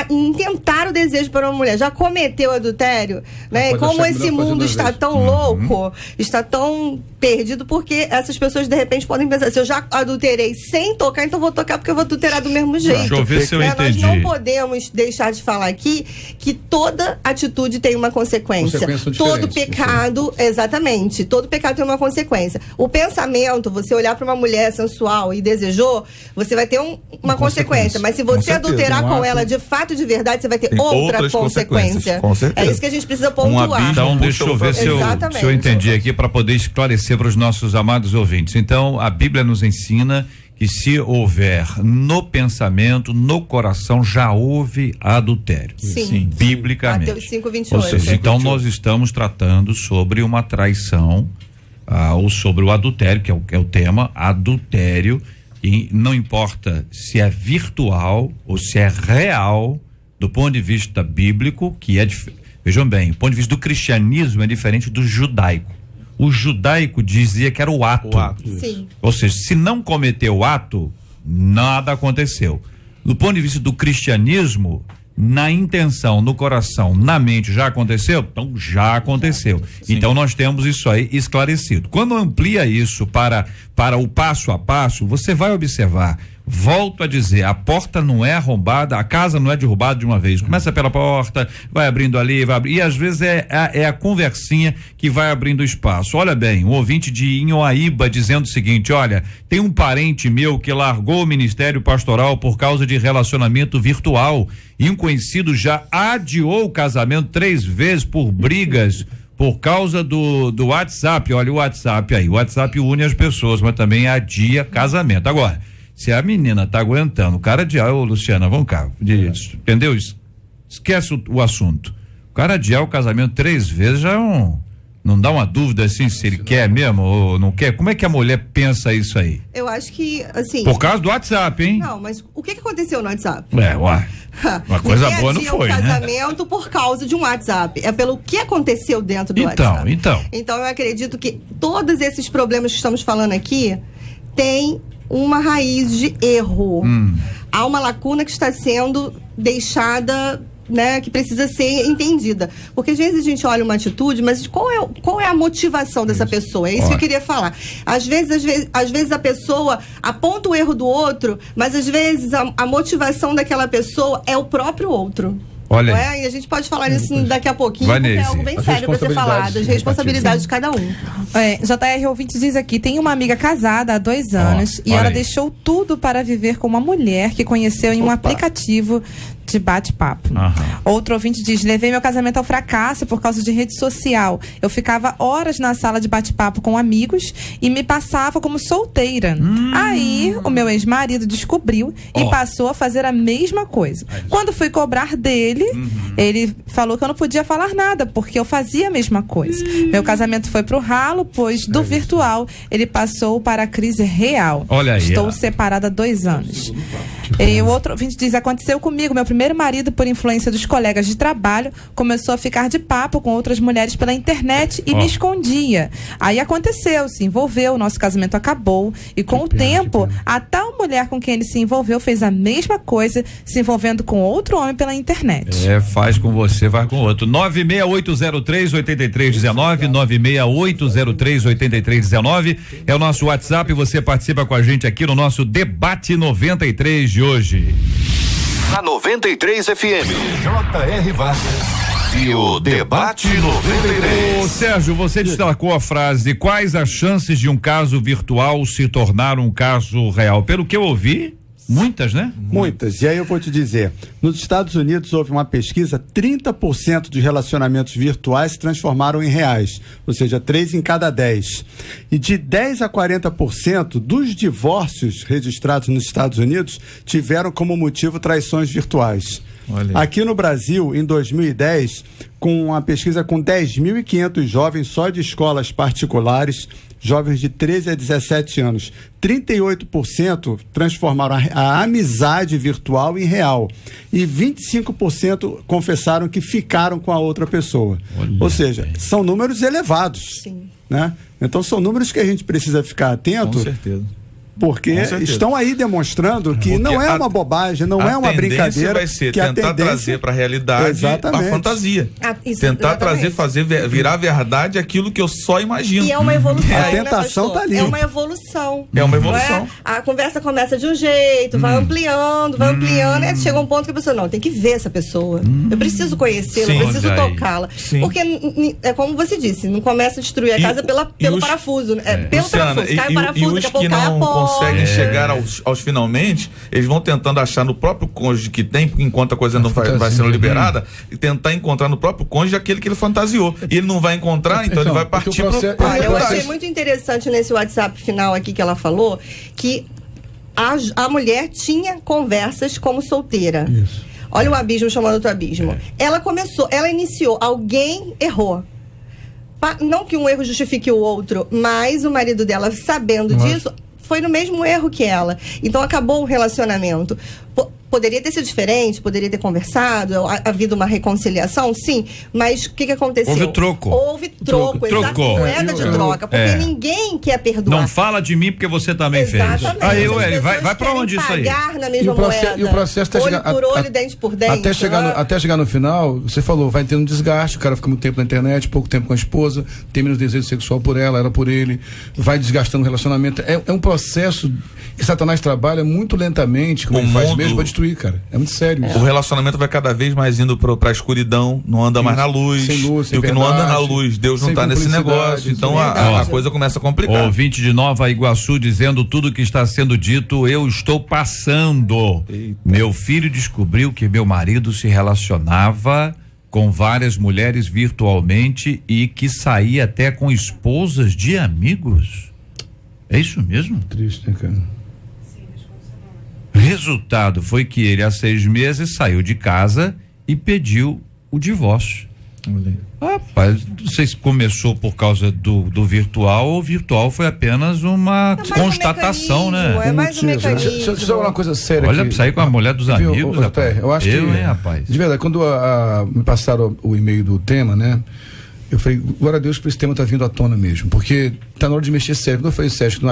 intentar o desejo para uma mulher, já cometeu adultério, né? Como esse mundo está tão louco, está tão perdido, porque essas pessoas de repente podem pensar, se eu já adulterei sem tocar, então vou tocar porque eu vou adulterar do mesmo jeito. Deixa eu ver se eu entendi. Nós não podemos deixar de falar aqui que toda atitude tem uma consequência. Todo pecado, exatamente, todo pecado tem uma consequência. O pensamento, você olhar para uma mulher sensual e desejou, você vai ter uma consequência, mas se você adulterar com ela de fato, de verdade, você vai ter outra consequência. É isso que a gente precisa pontuar. Então, deixa eu ver se eu entendi aqui para poder esclarecer para os nossos amados ouvintes. Então, a Bíblia nos ensina que se houver no pensamento, no coração, já houve adultério. Sim. Biblicamente. Mateus 5:28. Ou seja, então nós estamos tratando sobre uma traição, ou sobre o adultério, que é o tema, adultério, e não importa se é virtual ou se é real, do ponto de vista bíblico, que é vejam bem, do ponto de vista do cristianismo é diferente do judaico. O judaico dizia que era o ato. Sim. Ou seja, se não cometeu o ato, nada aconteceu. Do ponto de vista do cristianismo, na intenção, no coração, na mente, já aconteceu? Então já aconteceu. Sim. Então nós temos isso aí esclarecido. Quando amplia isso para o passo a passo, você vai observar. Volto a dizer, a porta não é arrombada, a casa não é derrubada de uma vez. Começa pela porta, vai abrindo ali, vai abrindo, e às vezes é a conversinha que vai abrindo espaço. Olha bem, um ouvinte de Inhoaíba dizendo o seguinte: olha, tem um parente meu que largou o ministério pastoral por causa de relacionamento virtual, e um conhecido já adiou o casamento 3 vezes por brigas por causa do WhatsApp. Olha o WhatsApp aí, o WhatsApp une as pessoas, mas também adia casamento. Agora, se a menina tá aguentando, o cara adiar, Luciana, vamos cá, entendeu? Esquece o assunto. O cara adiar o casamento 3 vezes já não dá uma dúvida assim se ele quer mesmo ou não quer? Como é que a mulher pensa isso aí? Eu acho que, assim... Por causa do WhatsApp, hein? Não, mas o que aconteceu no WhatsApp? Uma coisa boa não foi, né? Casamento por causa de um WhatsApp. É pelo que aconteceu dentro do WhatsApp. Então eu acredito que todos esses problemas que estamos falando aqui têm uma raiz de erro. Há uma lacuna que está sendo deixada, né, que precisa ser entendida. Porque às vezes a gente olha uma atitude, mas qual é a motivação dessa pessoa? É isso que eu queria falar. Às vezes a pessoa aponta o erro do outro, mas às vezes a motivação daquela pessoa é o próprio outro. Olha, não é? E a gente pode falar isso daqui a pouquinho, porque é algo bem sério para ser falado, as responsabilidades de cada um. JR ouvinte diz aqui, tem uma amiga casada há 2 anos e ela deixou tudo para viver com uma mulher que conheceu em um aplicativo de bate-papo. Outro ouvinte diz, levei meu casamento ao fracasso por causa de rede social. Eu ficava horas na sala de bate-papo com amigos e me passava como solteira. Aí o meu ex-marido descobriu e passou a fazer a mesma coisa. Quando fui cobrar dele, ele falou que eu não podia falar nada porque eu fazia a mesma coisa. Meu casamento foi pro ralo, pois do virtual ele passou para a crise real. Olha aí. Estou separada há 2 anos. E o outro ouvinte diz, aconteceu comigo, meu primeiro marido, por influência dos colegas de trabalho, começou a ficar de papo com outras mulheres pela internet e me escondia. Aí aconteceu, se envolveu, nosso casamento acabou e com o tempo, a tal mulher com quem ele se envolveu fez a mesma coisa, se envolvendo com outro homem pela internet. Faz com você, vai com outro. 96803-8319, 96803-8319 é o nosso WhatsApp, você participa com a gente aqui no nosso Debate 93 de hoje. Na 93 FM, J.R. Vargas e o Debate 93. Ô Sérgio, você destacou a frase, quais as chances de um caso virtual se tornar um caso real? Pelo que eu ouvi, muitas, né? Muitas. E aí eu vou te dizer, nos Estados Unidos houve uma pesquisa, 30% dos relacionamentos virtuais se transformaram em reais, ou seja, 3 em cada 10. E de 10 a 40% dos divórcios registrados nos Estados Unidos tiveram como motivo traições virtuais. Aqui no Brasil, em 2010, com uma pesquisa com 10.500 jovens só de escolas particulares, jovens de 13 a 17 anos, 38% transformaram a amizade virtual em real e 25% confessaram que ficaram com a outra pessoa. Ou seja, são números elevados. Sim. Né? Então são números que a gente precisa ficar atento. Com certeza. Porque Com certeza. estão aí demonstrando que não é uma bobagem, não é uma brincadeira. Vai ser que tentar trazer para a realidade Exatamente. a fantasia. Tentar trazer, virar verdade aquilo que eu só imagino. E é uma evolução. A tentação tá ali. É uma evolução. É uma evolução. Não é? A conversa começa de um jeito, vai ampliando, e chega um ponto que a pessoa, não, tem que ver essa pessoa. Eu preciso conhecê-la, eu preciso tocá-la. Porque é como você disse, não começa a destruir a casa pelo parafuso. Pelo Luciana, parafuso, cai o parafuso, daqui a pouco cai a porta. Conseguem chegar aos finalmente, eles vão tentando achar no próprio cônjuge que tem, enquanto a coisa não vai sendo liberada, e tentar encontrar no próprio cônjuge aquele que ele fantasiou. E ele não vai encontrar, então ele vai partir para eu achei muito interessante nesse WhatsApp final aqui que ela falou, que a mulher tinha conversas como solteira. Isso. Olha o abismo chamando outro abismo. Ela iniciou, alguém errou. Não que um erro justifique o outro, mas o marido dela, sabendo disso, foi no mesmo erro que ela. Então acabou o relacionamento. Poderia ter sido diferente, poderia ter conversado, havido uma reconciliação, sim, mas o que aconteceu? Houve troco. Houve troco, exato, moeda de troca, porque ninguém quer perdoar. Não fala de mim porque você também Exatamente. fez. Aí, vai pra onde isso aí? Pagar na mesma moeda. E o processo olho por olho, dente por dente. Até chegar no final, você falou, vai tendo um desgaste, o cara fica muito tempo na internet, pouco tempo com a esposa, tem menos desejo sexual por ela por ele, vai desgastando o relacionamento. É um processo que Satanás trabalha muito lentamente, como ele faz mesmo, pra destruir, cara. É muito sério isso. O relacionamento vai cada vez mais indo pra escuridão, não anda mais na luz. Sem luz, sem e o que não anda na luz, Deus não tá nesse negócio. Então a coisa começa a complicar. Ouvinte de Nova Iguaçu dizendo tudo que está sendo dito, eu estou passando. Eita. Meu filho descobriu que meu marido se relacionava com várias mulheres virtualmente e que saía até com esposas de amigos. É isso mesmo? Triste, né, cara? Resultado foi que ele, há 6 meses, saiu de casa e pediu o divórcio. Rapaz, não sei se começou por causa do virtual ou o virtual foi apenas uma constatação, né? É mais um mecanismo. Deixa eu dizer uma coisa séria. Olha, sair com a mulher dos amigos, rapaz. Eu acho que, rapaz. De verdade, quando me passaram o e-mail do tema, né? Eu falei, glória a Deus que esse tema está vindo à tona mesmo, porque está na hora de mexer sério. Quando eu falei, Sérgio, que não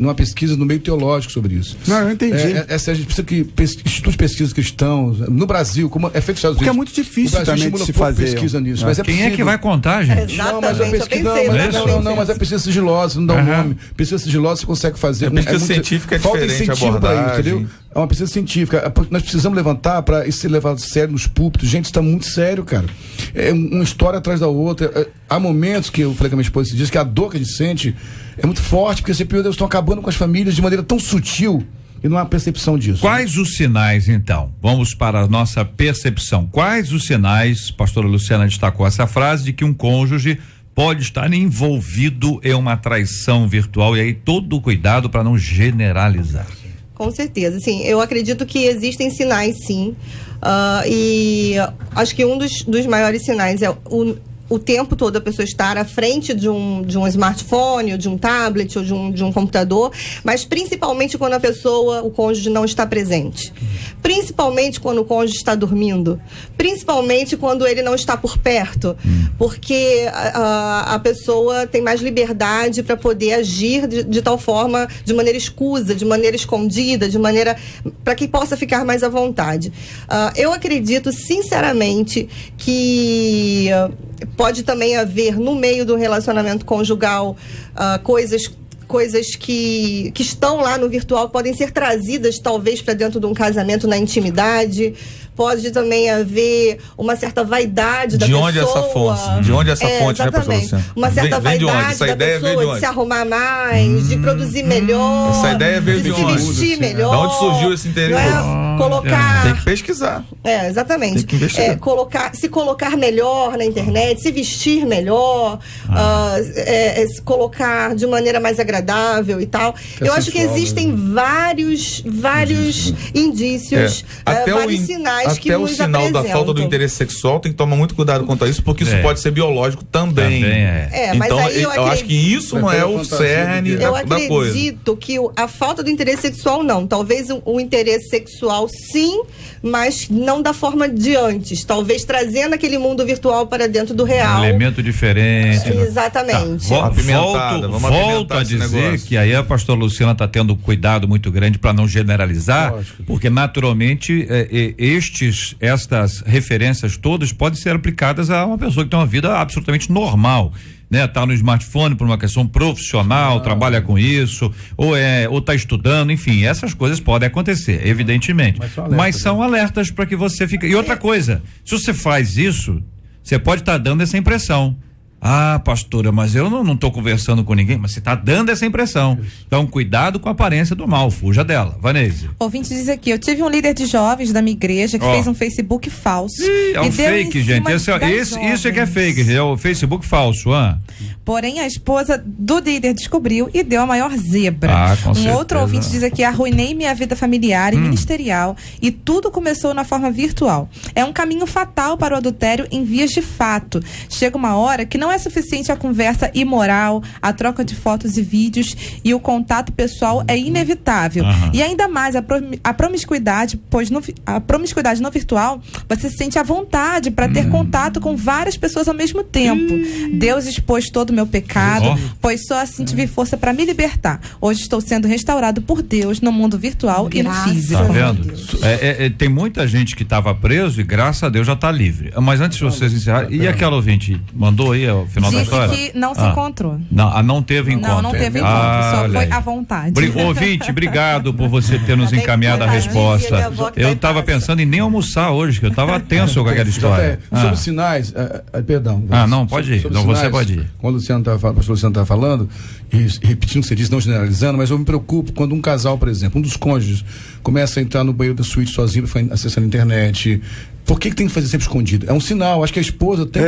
há pesquisa no meio teológico sobre isso. Não, eu entendi. Sérgio, a gente precisa que institutos de pesquisa cristãos, no Brasil, como é feito nos Estados Unidos. Porque é muito difícil também de se fazer. Pesquisa nisso, mas quem é que vai contar, gente? Exatamente, mas a pesquisa, mas é pesquisa sigilosa, não dá o nome. Pesquisa sigilosa você consegue fazer. A pesquisa científica é diferente, abordagem. Entendeu? É uma pesquisa científica. Nós precisamos levantar para isso ser levado a sério nos púlpitos. Gente, está muito sério, cara. É uma história atrás da outra. Há momentos que eu falei com a minha esposa, diz que a dor que a gente sente é muito forte, porque eles estão acabando com as famílias de maneira tão sutil e não há percepção disso. Quais os sinais, então? Vamos para a nossa percepção. Quais os sinais, pastora Luciana destacou essa frase, de que um cônjuge pode estar envolvido em uma traição virtual, e aí todo o cuidado para não generalizar? Com certeza, sim. Eu acredito que existem sinais, sim. E acho que um dos maiores sinais é o tempo todo a pessoa estar à frente de um smartphone, ou de um tablet, ou de um computador, mas principalmente quando o cônjuge não está presente. Principalmente quando o cônjuge está dormindo. Principalmente quando ele não está por perto. Porque a pessoa tem mais liberdade para poder agir de tal forma, de maneira escusa, de maneira escondida, de maneira para que possa ficar mais à vontade. Eu acredito, sinceramente, que pode também haver, no meio do relacionamento conjugal, coisas que estão lá no virtual, podem ser trazidas talvez para dentro de um casamento na intimidade. Pode também haver uma certa vaidade da pessoa. De onde essa fonte, né, pastor Luciano? Uma certa vaidade da pessoa de se arrumar mais, de produzir melhor. Essa ideia veio de onde? Se vestir melhor. De onde surgiu esse interesse? Colocar... Tem que pesquisar. Exatamente. Tem que investigar. Se colocar melhor na internet, se vestir melhor, se colocar de maneira mais agradável e tal. Eu acho que existem vários indícios, vários sinais sinais que até o nos sinal da apresentam. falta do interesse sexual tem que tomar muito cuidado quanto a isso, porque isso pode ser biológico também. Mas Então, aí eu acho que isso não é o cerne Eu da coisa. acredito que a falta do interesse sexual não. Talvez o interesse sexual sim, mas não da forma de antes. Talvez trazendo aquele mundo virtual para dentro do real. Um elemento diferente. Exatamente. Volto a dizer que aí a pastora Luciana está tendo cuidado muito grande para não generalizar, porque naturalmente estas referências todas podem ser aplicadas a uma pessoa que tem uma vida absolutamente normal, né? Tá no smartphone por uma questão profissional, trabalha com isso, ou tá estudando, enfim, essas coisas podem acontecer, evidentemente. Mas são alertas para que você fique. E outra coisa, se você faz isso, você pode estar dando essa impressão. Ah, pastora, mas eu não estou conversando com ninguém, mas você está dando essa impressão. Então, cuidado com a aparência do mal, fuja dela. Vanessa. Ouvinte diz aqui, eu tive um líder de jovens da minha igreja que fez um Facebook falso. É um fake, gente. Isso é que é fake, é o Facebook falso. Porém, a esposa do líder descobriu e deu a maior zebra. Com certeza. Outro ouvinte diz aqui, arruinei minha vida familiar e ministerial e tudo começou na forma virtual. É um caminho fatal para o adultério em vias de fato. Chega uma hora que não é suficiente a conversa imoral, a troca de fotos e vídeos e o contato pessoal é inevitável. E ainda mais a promiscuidade, pois a promiscuidade no virtual, você se sente à vontade para ter contato com várias pessoas ao mesmo tempo. Deus expôs todo o meu pecado, pois só assim tive força para me libertar. Hoje estou sendo restaurado por Deus no mundo virtual e no físico. Tá vendo? Tem muita gente que estava preso e graças a Deus já está livre. Mas antes de vocês encerrarem, e aquela ouvinte mandou aí o final da história? Disse que não se encontrou. Não teve encontro. Não teve encontro, só foi à vontade. Ouvinte, obrigado por você ter nos encaminhado a resposta. Eu estava pensando em nem almoçar hoje, que eu estava tenso com aquela história. Sobre sinais, perdão. Não, pode ir. Não, você pode ir. Quando o pastor Luciano estava falando, e repetindo o que você disse, não generalizando, mas eu me preocupo quando um casal, por exemplo, um dos cônjuges, começa a entrar no banheiro da suíte sozinho, acessando a internet. Por que tem que fazer sempre escondido? É um sinal, acho que a esposa tem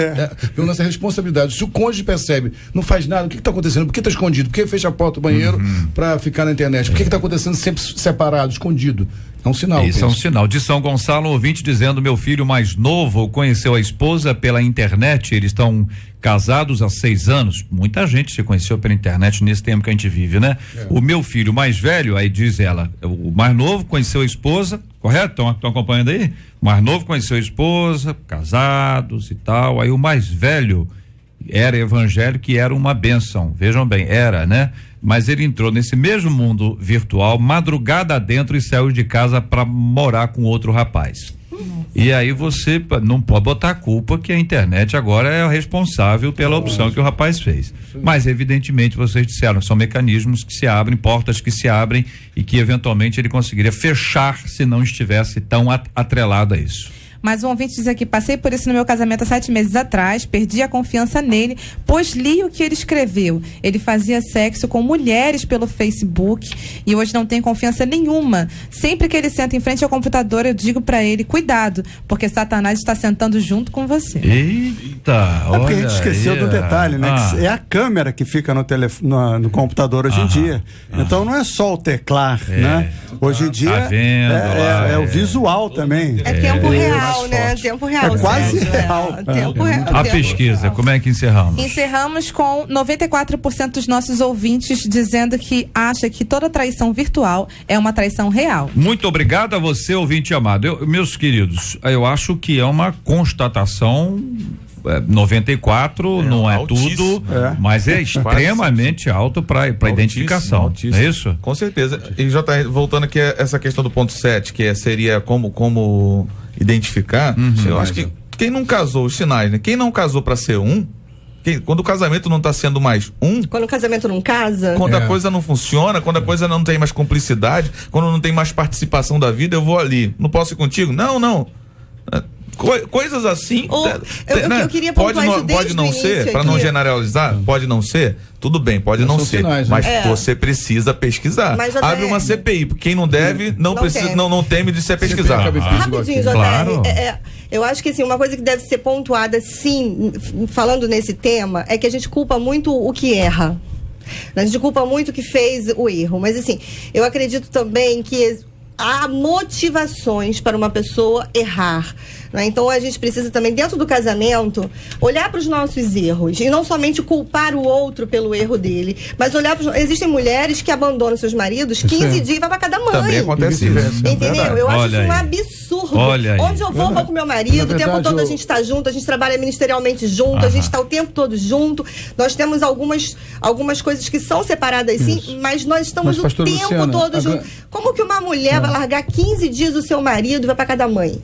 essa responsabilidade. Se o cônjuge percebe, não faz nada, o que está acontecendo? Por que está escondido? Por que fecha a porta do banheiro para ficar na internet? Por que está acontecendo sempre separado, escondido? É um sinal. Isso é um sinal. De São Gonçalo, ouvinte dizendo, meu filho mais novo conheceu a esposa pela internet, eles estão casados há 6 anos. Muita gente se conheceu pela internet nesse tempo que a gente vive, né? O meu filho mais velho, aí diz ela, o mais novo conheceu a esposa, correto? Estão acompanhando aí? O mais novo conheceu a esposa, casados e tal, aí o mais velho era evangélico e era uma bênção, vejam bem, era, né? Mas ele entrou nesse mesmo mundo virtual, madrugada dentro, e saiu de casa para morar com outro rapaz. E aí você não pode botar a culpa que a internet agora é a responsável pela opção que o rapaz fez. Mas evidentemente vocês disseram, são mecanismos que se abrem, portas que se abrem e que eventualmente ele conseguiria fechar se não estivesse tão atrelado a isso. Mas um ouvinte diz aqui, passei por isso no meu casamento há 7 meses atrás, perdi a confiança nele, pois li o que ele escreveu. Ele fazia sexo com mulheres pelo Facebook e hoje não tem confiança nenhuma. Sempre que ele senta em frente ao computador, eu digo pra ele, cuidado, porque Satanás está sentando junto com você. Eita, olha. Porque a gente esqueceu do detalhe, né? Que é a câmera que fica no computador hoje em dia. Então não é só o teclar, né? Hoje em dia é o visual também. É tempo real. Né? Tempo real. É quase real. Tempo real. A pesquisa, como é que encerramos? Encerramos com 94% dos nossos ouvintes dizendo que acha que toda traição virtual é uma traição real. Muito obrigado a você, ouvinte amado. Meus queridos, eu acho que é uma constatação 94 não é altíssimo. Tudo, mas é extremamente alto para identificação. Altíssimo. É isso? Com certeza. E já tá voltando aqui a essa questão do ponto 7, que seria como identificar. Eu acho que quem não casou, os sinais, né? Quem não casou para ser quando o casamento não está sendo mais quando o casamento não casa, quando a coisa não funciona, quando a coisa não tem mais cumplicidade, quando não tem mais participação da vida, eu vou ali. Não posso ir contigo? Não. Coisas assim. Eu queria pontuar isso desde pode não ser, para não generalizar, pode não ser, tudo bem, pode não ser. Sinais, mas você precisa pesquisar. Abre uma CPI, porque quem não deve, não teme de ser pesquisado. Rapidinho, claro. Eu acho que assim, uma coisa que deve ser pontuada, sim, falando nesse tema, é que a gente culpa muito o que erra. A gente culpa muito o que fez o erro. Mas assim, eu acredito também que há motivações para uma pessoa errar. Né? Então a gente precisa também, dentro do casamento, olhar para os nossos erros e não somente culpar o outro pelo erro dele, mas olhar para existem mulheres que abandonam seus maridos 15 dias e vai para cada mãe. Também acontece isso. Entendeu? Eu acho isso um absurdo. Olha Onde eu vou com meu marido, o tempo todo a gente está junto, a gente trabalha ministerialmente junto, a gente está o tempo todo junto. Nós temos algumas coisas que são separadas sim, mas nós estamos o tempo todo juntos. Como que uma mulher vai largar 15 dias o seu marido e vai para cada mãe?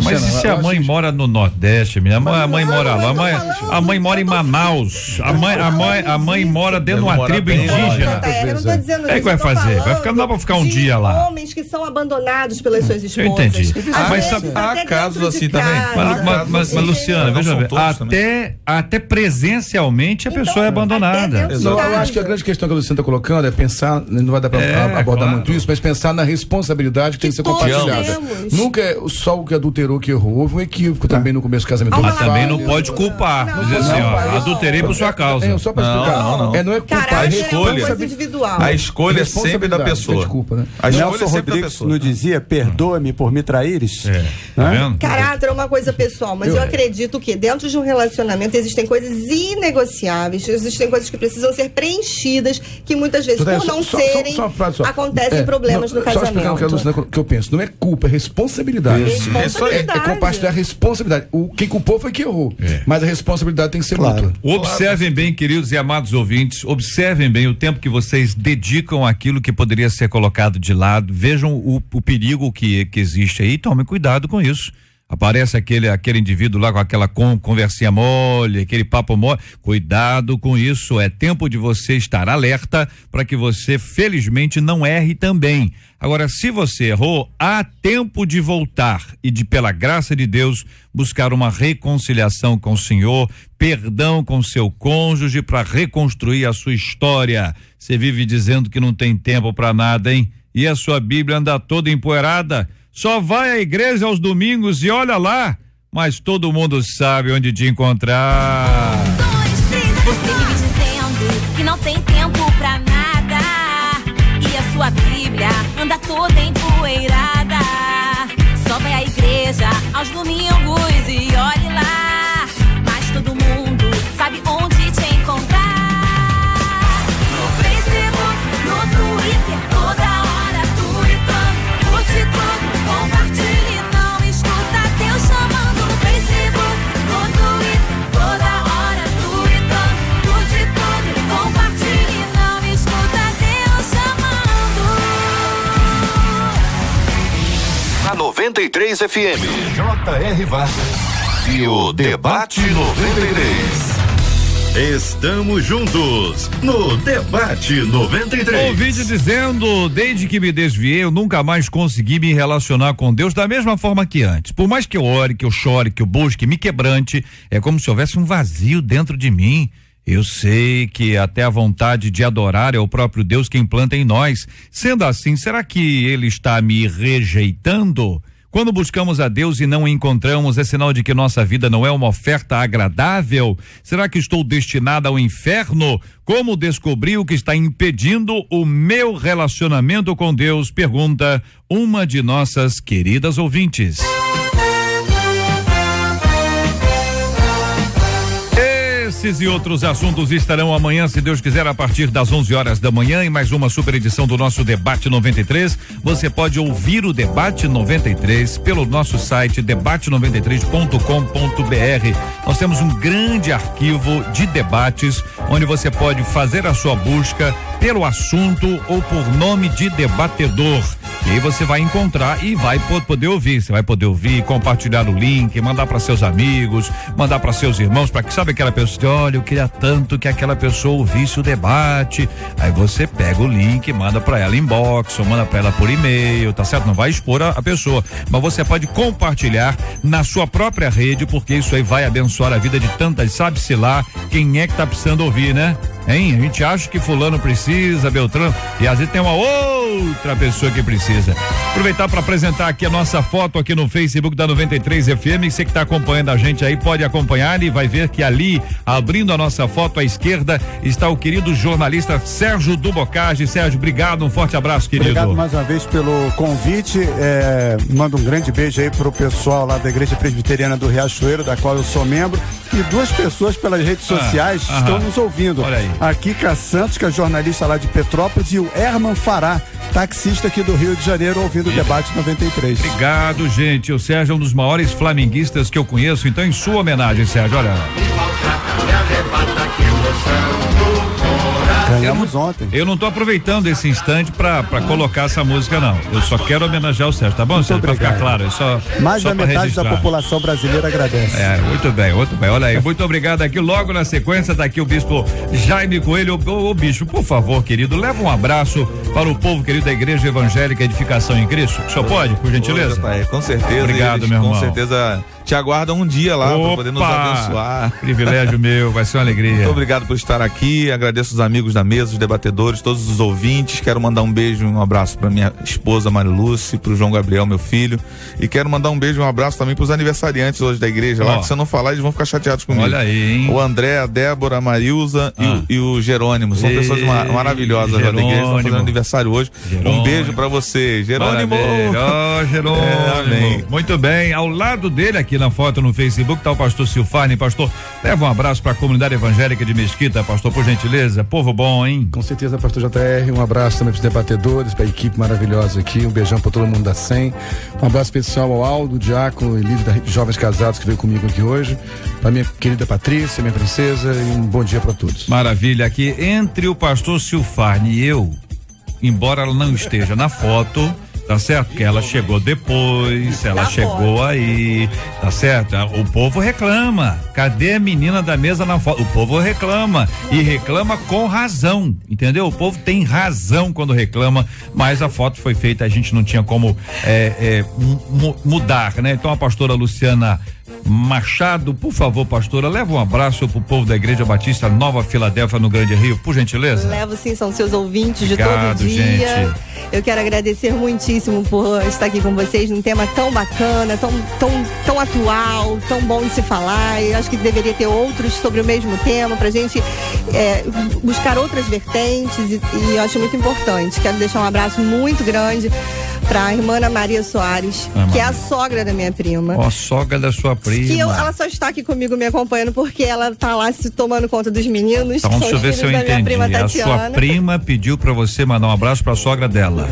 Mas se a mãe mora no Nordeste, a mãe mora lá, a mãe mora em Manaus, a mãe mora dentro de uma tribo indígena. Eu não tô dizendo isso. O que vai fazer? Não dá pra ficar um dia lá. Homens que são abandonados pelas suas esposas. Eu entendi. Mas há casos assim também. Mas Luciana, veja bem, até presencialmente a pessoa é abandonada. Eu acho que a grande questão que a Luciana está colocando é pensar, não vai dar para abordar muito isso, mas pensar na responsabilidade que tem que ser compartilhada. Nunca é só o que adulterou que errou. Houve um equívoco também no começo do casamento. Mas também não pode culpar. Dizer assim, ó, adulterei por sua causa. Só para explicar. Não é culpar, a escolha. A escolha é sempre da pessoa. Desculpa, né? A Nelson Rodrigues nos dizia, perdoa-me por me traíres. Tá vendo? Caráter é uma coisa pessoal, mas eu acredito que dentro de um relacionamento existem coisas inegociáveis, existem coisas que precisam ser preenchidas, que muitas vezes, por não serem, acontecem problemas no casamento. Só explicando o que eu penso. Não é culpa, é responsabilidade. É compartilhar a responsabilidade. Quem culpou foi quem errou. Mas a responsabilidade tem que ser mútua. Observem bem, queridos e amados ouvintes, observem bem o tempo que vocês dedicam àquilo que poderia ser colocado de lado. Vejam o perigo que existe aí. Tomem cuidado com isso. Aparece aquele indivíduo lá com aquela conversinha mole, aquele papo mole. Cuidado com isso. É tempo de você estar alerta para que você, felizmente, não erre também. Agora, se você errou, há tempo de voltar e pela graça de Deus, buscar uma reconciliação com o Senhor, perdão com seu cônjuge para reconstruir a sua história. Você vive dizendo que não tem tempo para nada, hein? E a sua Bíblia anda toda empoeirada? Só vai à igreja aos domingos e olha lá, mas todo mundo sabe onde te encontrar. Você vive dizendo que não tem tempo pra nada e a sua Bíblia anda toda empoeirada. Só vai à igreja aos domingos e olhe lá, mas todo mundo sabe onde te encontrar. No Facebook, no Twitter, toda hora tuitando, curte tudo. Compartilhe, não escuta Deus chamando no Facebook, no Twitter, toda hora tuitando, curte tudo, compartilhe, não escuta Deus chamando. Na 93 FM, J.R. Vargas e o Debate 93. Estamos juntos no Debate 93. Ouvinte dizendo, desde que me desviei, eu nunca mais consegui me relacionar com Deus da mesma forma que antes. Por mais que eu ore, que eu chore, que eu busque, me quebrante, é como se houvesse um vazio dentro de mim. Eu sei que até a vontade de adorar é o próprio Deus quem planta em nós. Sendo assim, será que ele está me rejeitando? Quando buscamos a Deus e não o encontramos, é sinal de que nossa vida não é uma oferta agradável? Será que estou destinada ao inferno? Como descobrir o que está impedindo o meu relacionamento com Deus? Pergunta uma de nossas queridas ouvintes. Esses e outros assuntos estarão amanhã, se Deus quiser, a partir das 11 horas da manhã, em mais uma super edição do nosso Debate 93. Você pode ouvir o Debate 93 pelo nosso site debate93.com.br. Nós temos um grande arquivo de debates, onde você pode fazer a sua busca pelo assunto ou por nome de debatedor. E aí você vai encontrar e vai poder ouvir. Você vai poder ouvir, compartilhar o link, mandar para seus amigos, mandar para seus irmãos, para que sabe aquela pessoa, olha, eu queria tanto que aquela pessoa ouvisse o debate. Aí você pega o link, manda para ela inbox, ou manda para ela por e-mail, tá certo? Não vai expor a pessoa, mas você pode compartilhar na sua própria rede, porque isso aí vai abençoar a vida de tantas, sabe-se lá quem é que tá precisando ouvir, né? Hein? A gente acha que fulano precisa, Beltrano, e às vezes tem uma outra pessoa que precisa. Aproveitar para apresentar aqui a nossa foto aqui no Facebook da 93 FM. Você que está acompanhando a gente aí pode acompanhar e vai ver que ali, abrindo a nossa foto à esquerda, está o querido jornalista Sérgio do Bocage. Sérgio, obrigado, um forte abraço, querido. Obrigado mais uma vez pelo convite. Mando um grande beijo aí pro pessoal lá da Igreja Presbiteriana do Riachuelo, da qual eu sou membro. E 2 pessoas pelas redes sociais estão nos ouvindo. Olha aí. A Kika Santos, que é jornalista lá de Petrópolis, e o Herman Fará, taxista aqui do Rio de Janeiro, ouvindo o Debate 93. Obrigado, gente. O Sérgio é um dos maiores flamenguistas que eu conheço, então em sua homenagem, Sérgio, olha. Ganhamos ontem. Eu não tô aproveitando esse instante pra colocar essa música, não. Eu só quero homenagear o Sérgio, tá bom, Sérgio? Pra ficar claro, é só. Mais só da pra metade registrar. da população brasileira agradece. Muito bem, muito bem. Olha aí, muito obrigado aqui. Logo na sequência, tá aqui o bispo Jaime Coelho. Ô bispo, por favor, querido, leva um abraço para o povo querido da Igreja Evangélica Edificação em Cristo. O senhor pode, por gentileza? Com certeza. Obrigado, meu irmão. Com certeza te aguardam um dia lá para poder nos abençoar. Privilégio meu, vai ser uma alegria. Muito obrigado por estar aqui. Agradeço os amigos da mesa, os debatedores, todos os ouvintes. Quero mandar um beijo e um abraço para minha esposa Marilúcia, para o João Gabriel, meu filho. E quero mandar um beijo e um abraço também para os aniversariantes hoje da igreja lá, que se eu não falar, eles vão ficar chateados comigo. Olha aí, hein? O André, a Débora, a Marilza e o Jerônimo. São pessoas maravilhosas lá da igreja. Estão fazendo aniversário hoje. Jerônimo. Um beijo para você, Jerônimo. Jerônimo. Amém. Muito bem. Ao lado dele, aqui na foto no Facebook, tá o pastor Silfarni. Pastor, leva um abraço para a comunidade evangélica de Mesquita, pastor, por gentileza. Povo bom, hein? Com certeza, pastor JR. Um abraço também para os debatedores, para a equipe maravilhosa aqui. Um beijão para todo mundo da SEM. Um abraço especial ao Aldo, diácono e líder de Jovens Casados que veio comigo aqui hoje. Para minha querida Patrícia, minha princesa, e um bom dia para todos. Maravilha. Aqui entre o pastor Silfarni e eu, embora ela não esteja na foto, tá certo? Porque ela chegou depois, ela chegou aí, tá certo? O povo reclama. Cadê a menina da mesa na foto? O povo reclama e reclama com razão, entendeu? O povo tem razão quando reclama, mas a foto foi feita, a gente não tinha como mudar, né? Então a pastora Luciana Machado, por favor, pastora, leva um abraço pro povo da Igreja Batista Nova Filadélfia, no Grande Rio, por gentileza. Levo sim, são seus ouvintes Obrigado, de todo dia. Gente. Eu quero agradecer muitíssimo por estar aqui com vocês num tema tão bacana, tão atual, tão bom de se falar. E acho que deveria ter outros sobre o mesmo tema pra gente buscar outras vertentes e eu acho muito importante. Quero deixar um abraço muito grande para a irmã Ana Maria Soares, que é a sogra da minha prima. Ó, sogra da sua prima. Que ela só está aqui comigo me acompanhando porque ela tá lá se tomando conta dos meninos. Então, deixa eu ver se eu entendi. A sua prima pediu para você mandar um abraço para a sogra dela.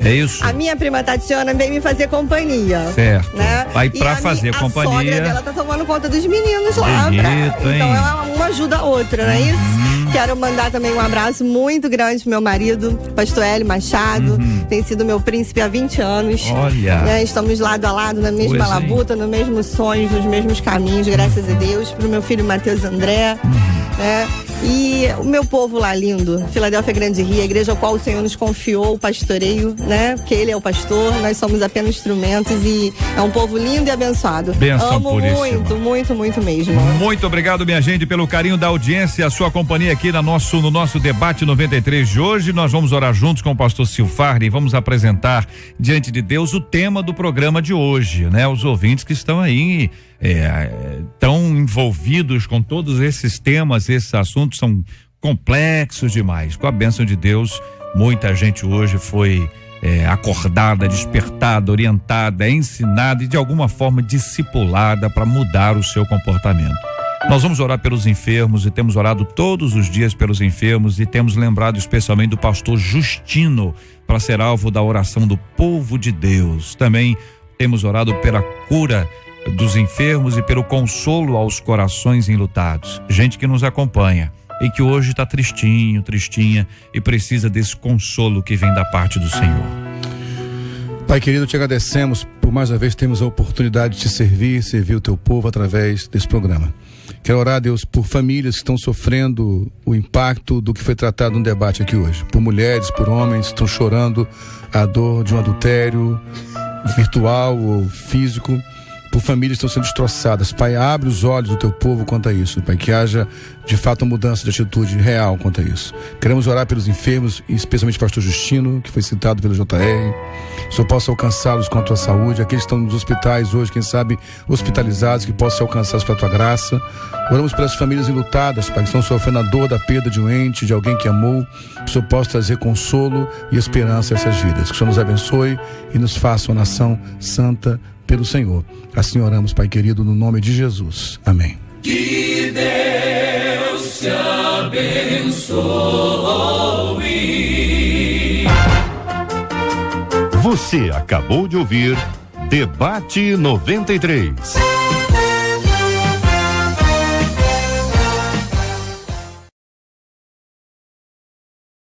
É isso? A minha prima Tatiana veio me fazer companhia. Certo. Né? Aí para fazer companhia. A sogra dela tá tomando conta dos meninos lá. Bonito, então uma ajuda a outra, não é isso? Quero mandar também um abraço muito grande pro meu marido, pastor Hélio Machado. Tem sido meu príncipe há 20 anos. Olha. Né? Estamos lado a lado na mesma labuta, no mesmo sonho, nos mesmos caminhos, graças a Deus. Pro meu filho Matheus André. Né? E o meu povo lá lindo, Filadélfia Grande Rio, a igreja ao qual o Senhor nos confiou o pastoreio, né? Porque Ele é o pastor, nós somos apenas instrumentos e é um povo lindo e abençoado. Benção Amo puríssima. muito, muito, muito mesmo. Muito obrigado, minha gente, pelo carinho da audiência, a sua companhia aqui no nosso debate 93 de hoje. Nós vamos orar juntos com o pastor Silfarni e vamos apresentar diante de Deus o tema do programa de hoje, né? Os ouvintes que estão aí tão envolvidos com todos esses temas, esses assuntos são complexos demais. Com a bênção de Deus, muita gente hoje foi acordada, despertada, orientada, ensinada e de alguma forma discipulada para mudar o seu comportamento. Nós vamos orar pelos enfermos e temos orado todos os dias pelos enfermos e temos lembrado especialmente do pastor Justino para ser alvo da oração do povo de Deus. Também temos orado pela cura dos enfermos e pelo consolo aos corações enlutados. Gente que nos acompanha e que hoje está tristinho, tristinha e precisa desse consolo que vem da parte do Senhor. Pai querido, te agradecemos por mais uma vez termos a oportunidade de te servir o teu povo através desse programa. Quero orar, Deus, por famílias que estão sofrendo o impacto do que foi tratado no debate aqui hoje. Por mulheres, por homens que estão chorando a dor de um adultério virtual ou físico. por famílias que estão sendo destroçadas. Pai, abre os olhos do teu povo quanto a isso, Pai, que haja de fato uma mudança de atitude real quanto a isso. Queremos orar pelos enfermos, especialmente o pastor Justino, que foi citado pelo JR. Que o Senhor possa alcançá-los com a tua saúde, aqueles que estão nos hospitais hoje, quem sabe hospitalizados, que possam ser alcançados pela tua graça. Oramos pelas famílias enlutadas, Pai, que estão sofrendo a dor da perda de um ente, de alguém que amou, que o Senhor possa trazer consolo e esperança a essas vidas. Que o Senhor nos abençoe e nos faça uma nação santa pelo Senhor. Assim oramos, Pai querido, no nome de Jesus. Amém. Que Deus te abençoe. Você acabou de ouvir Debate 93.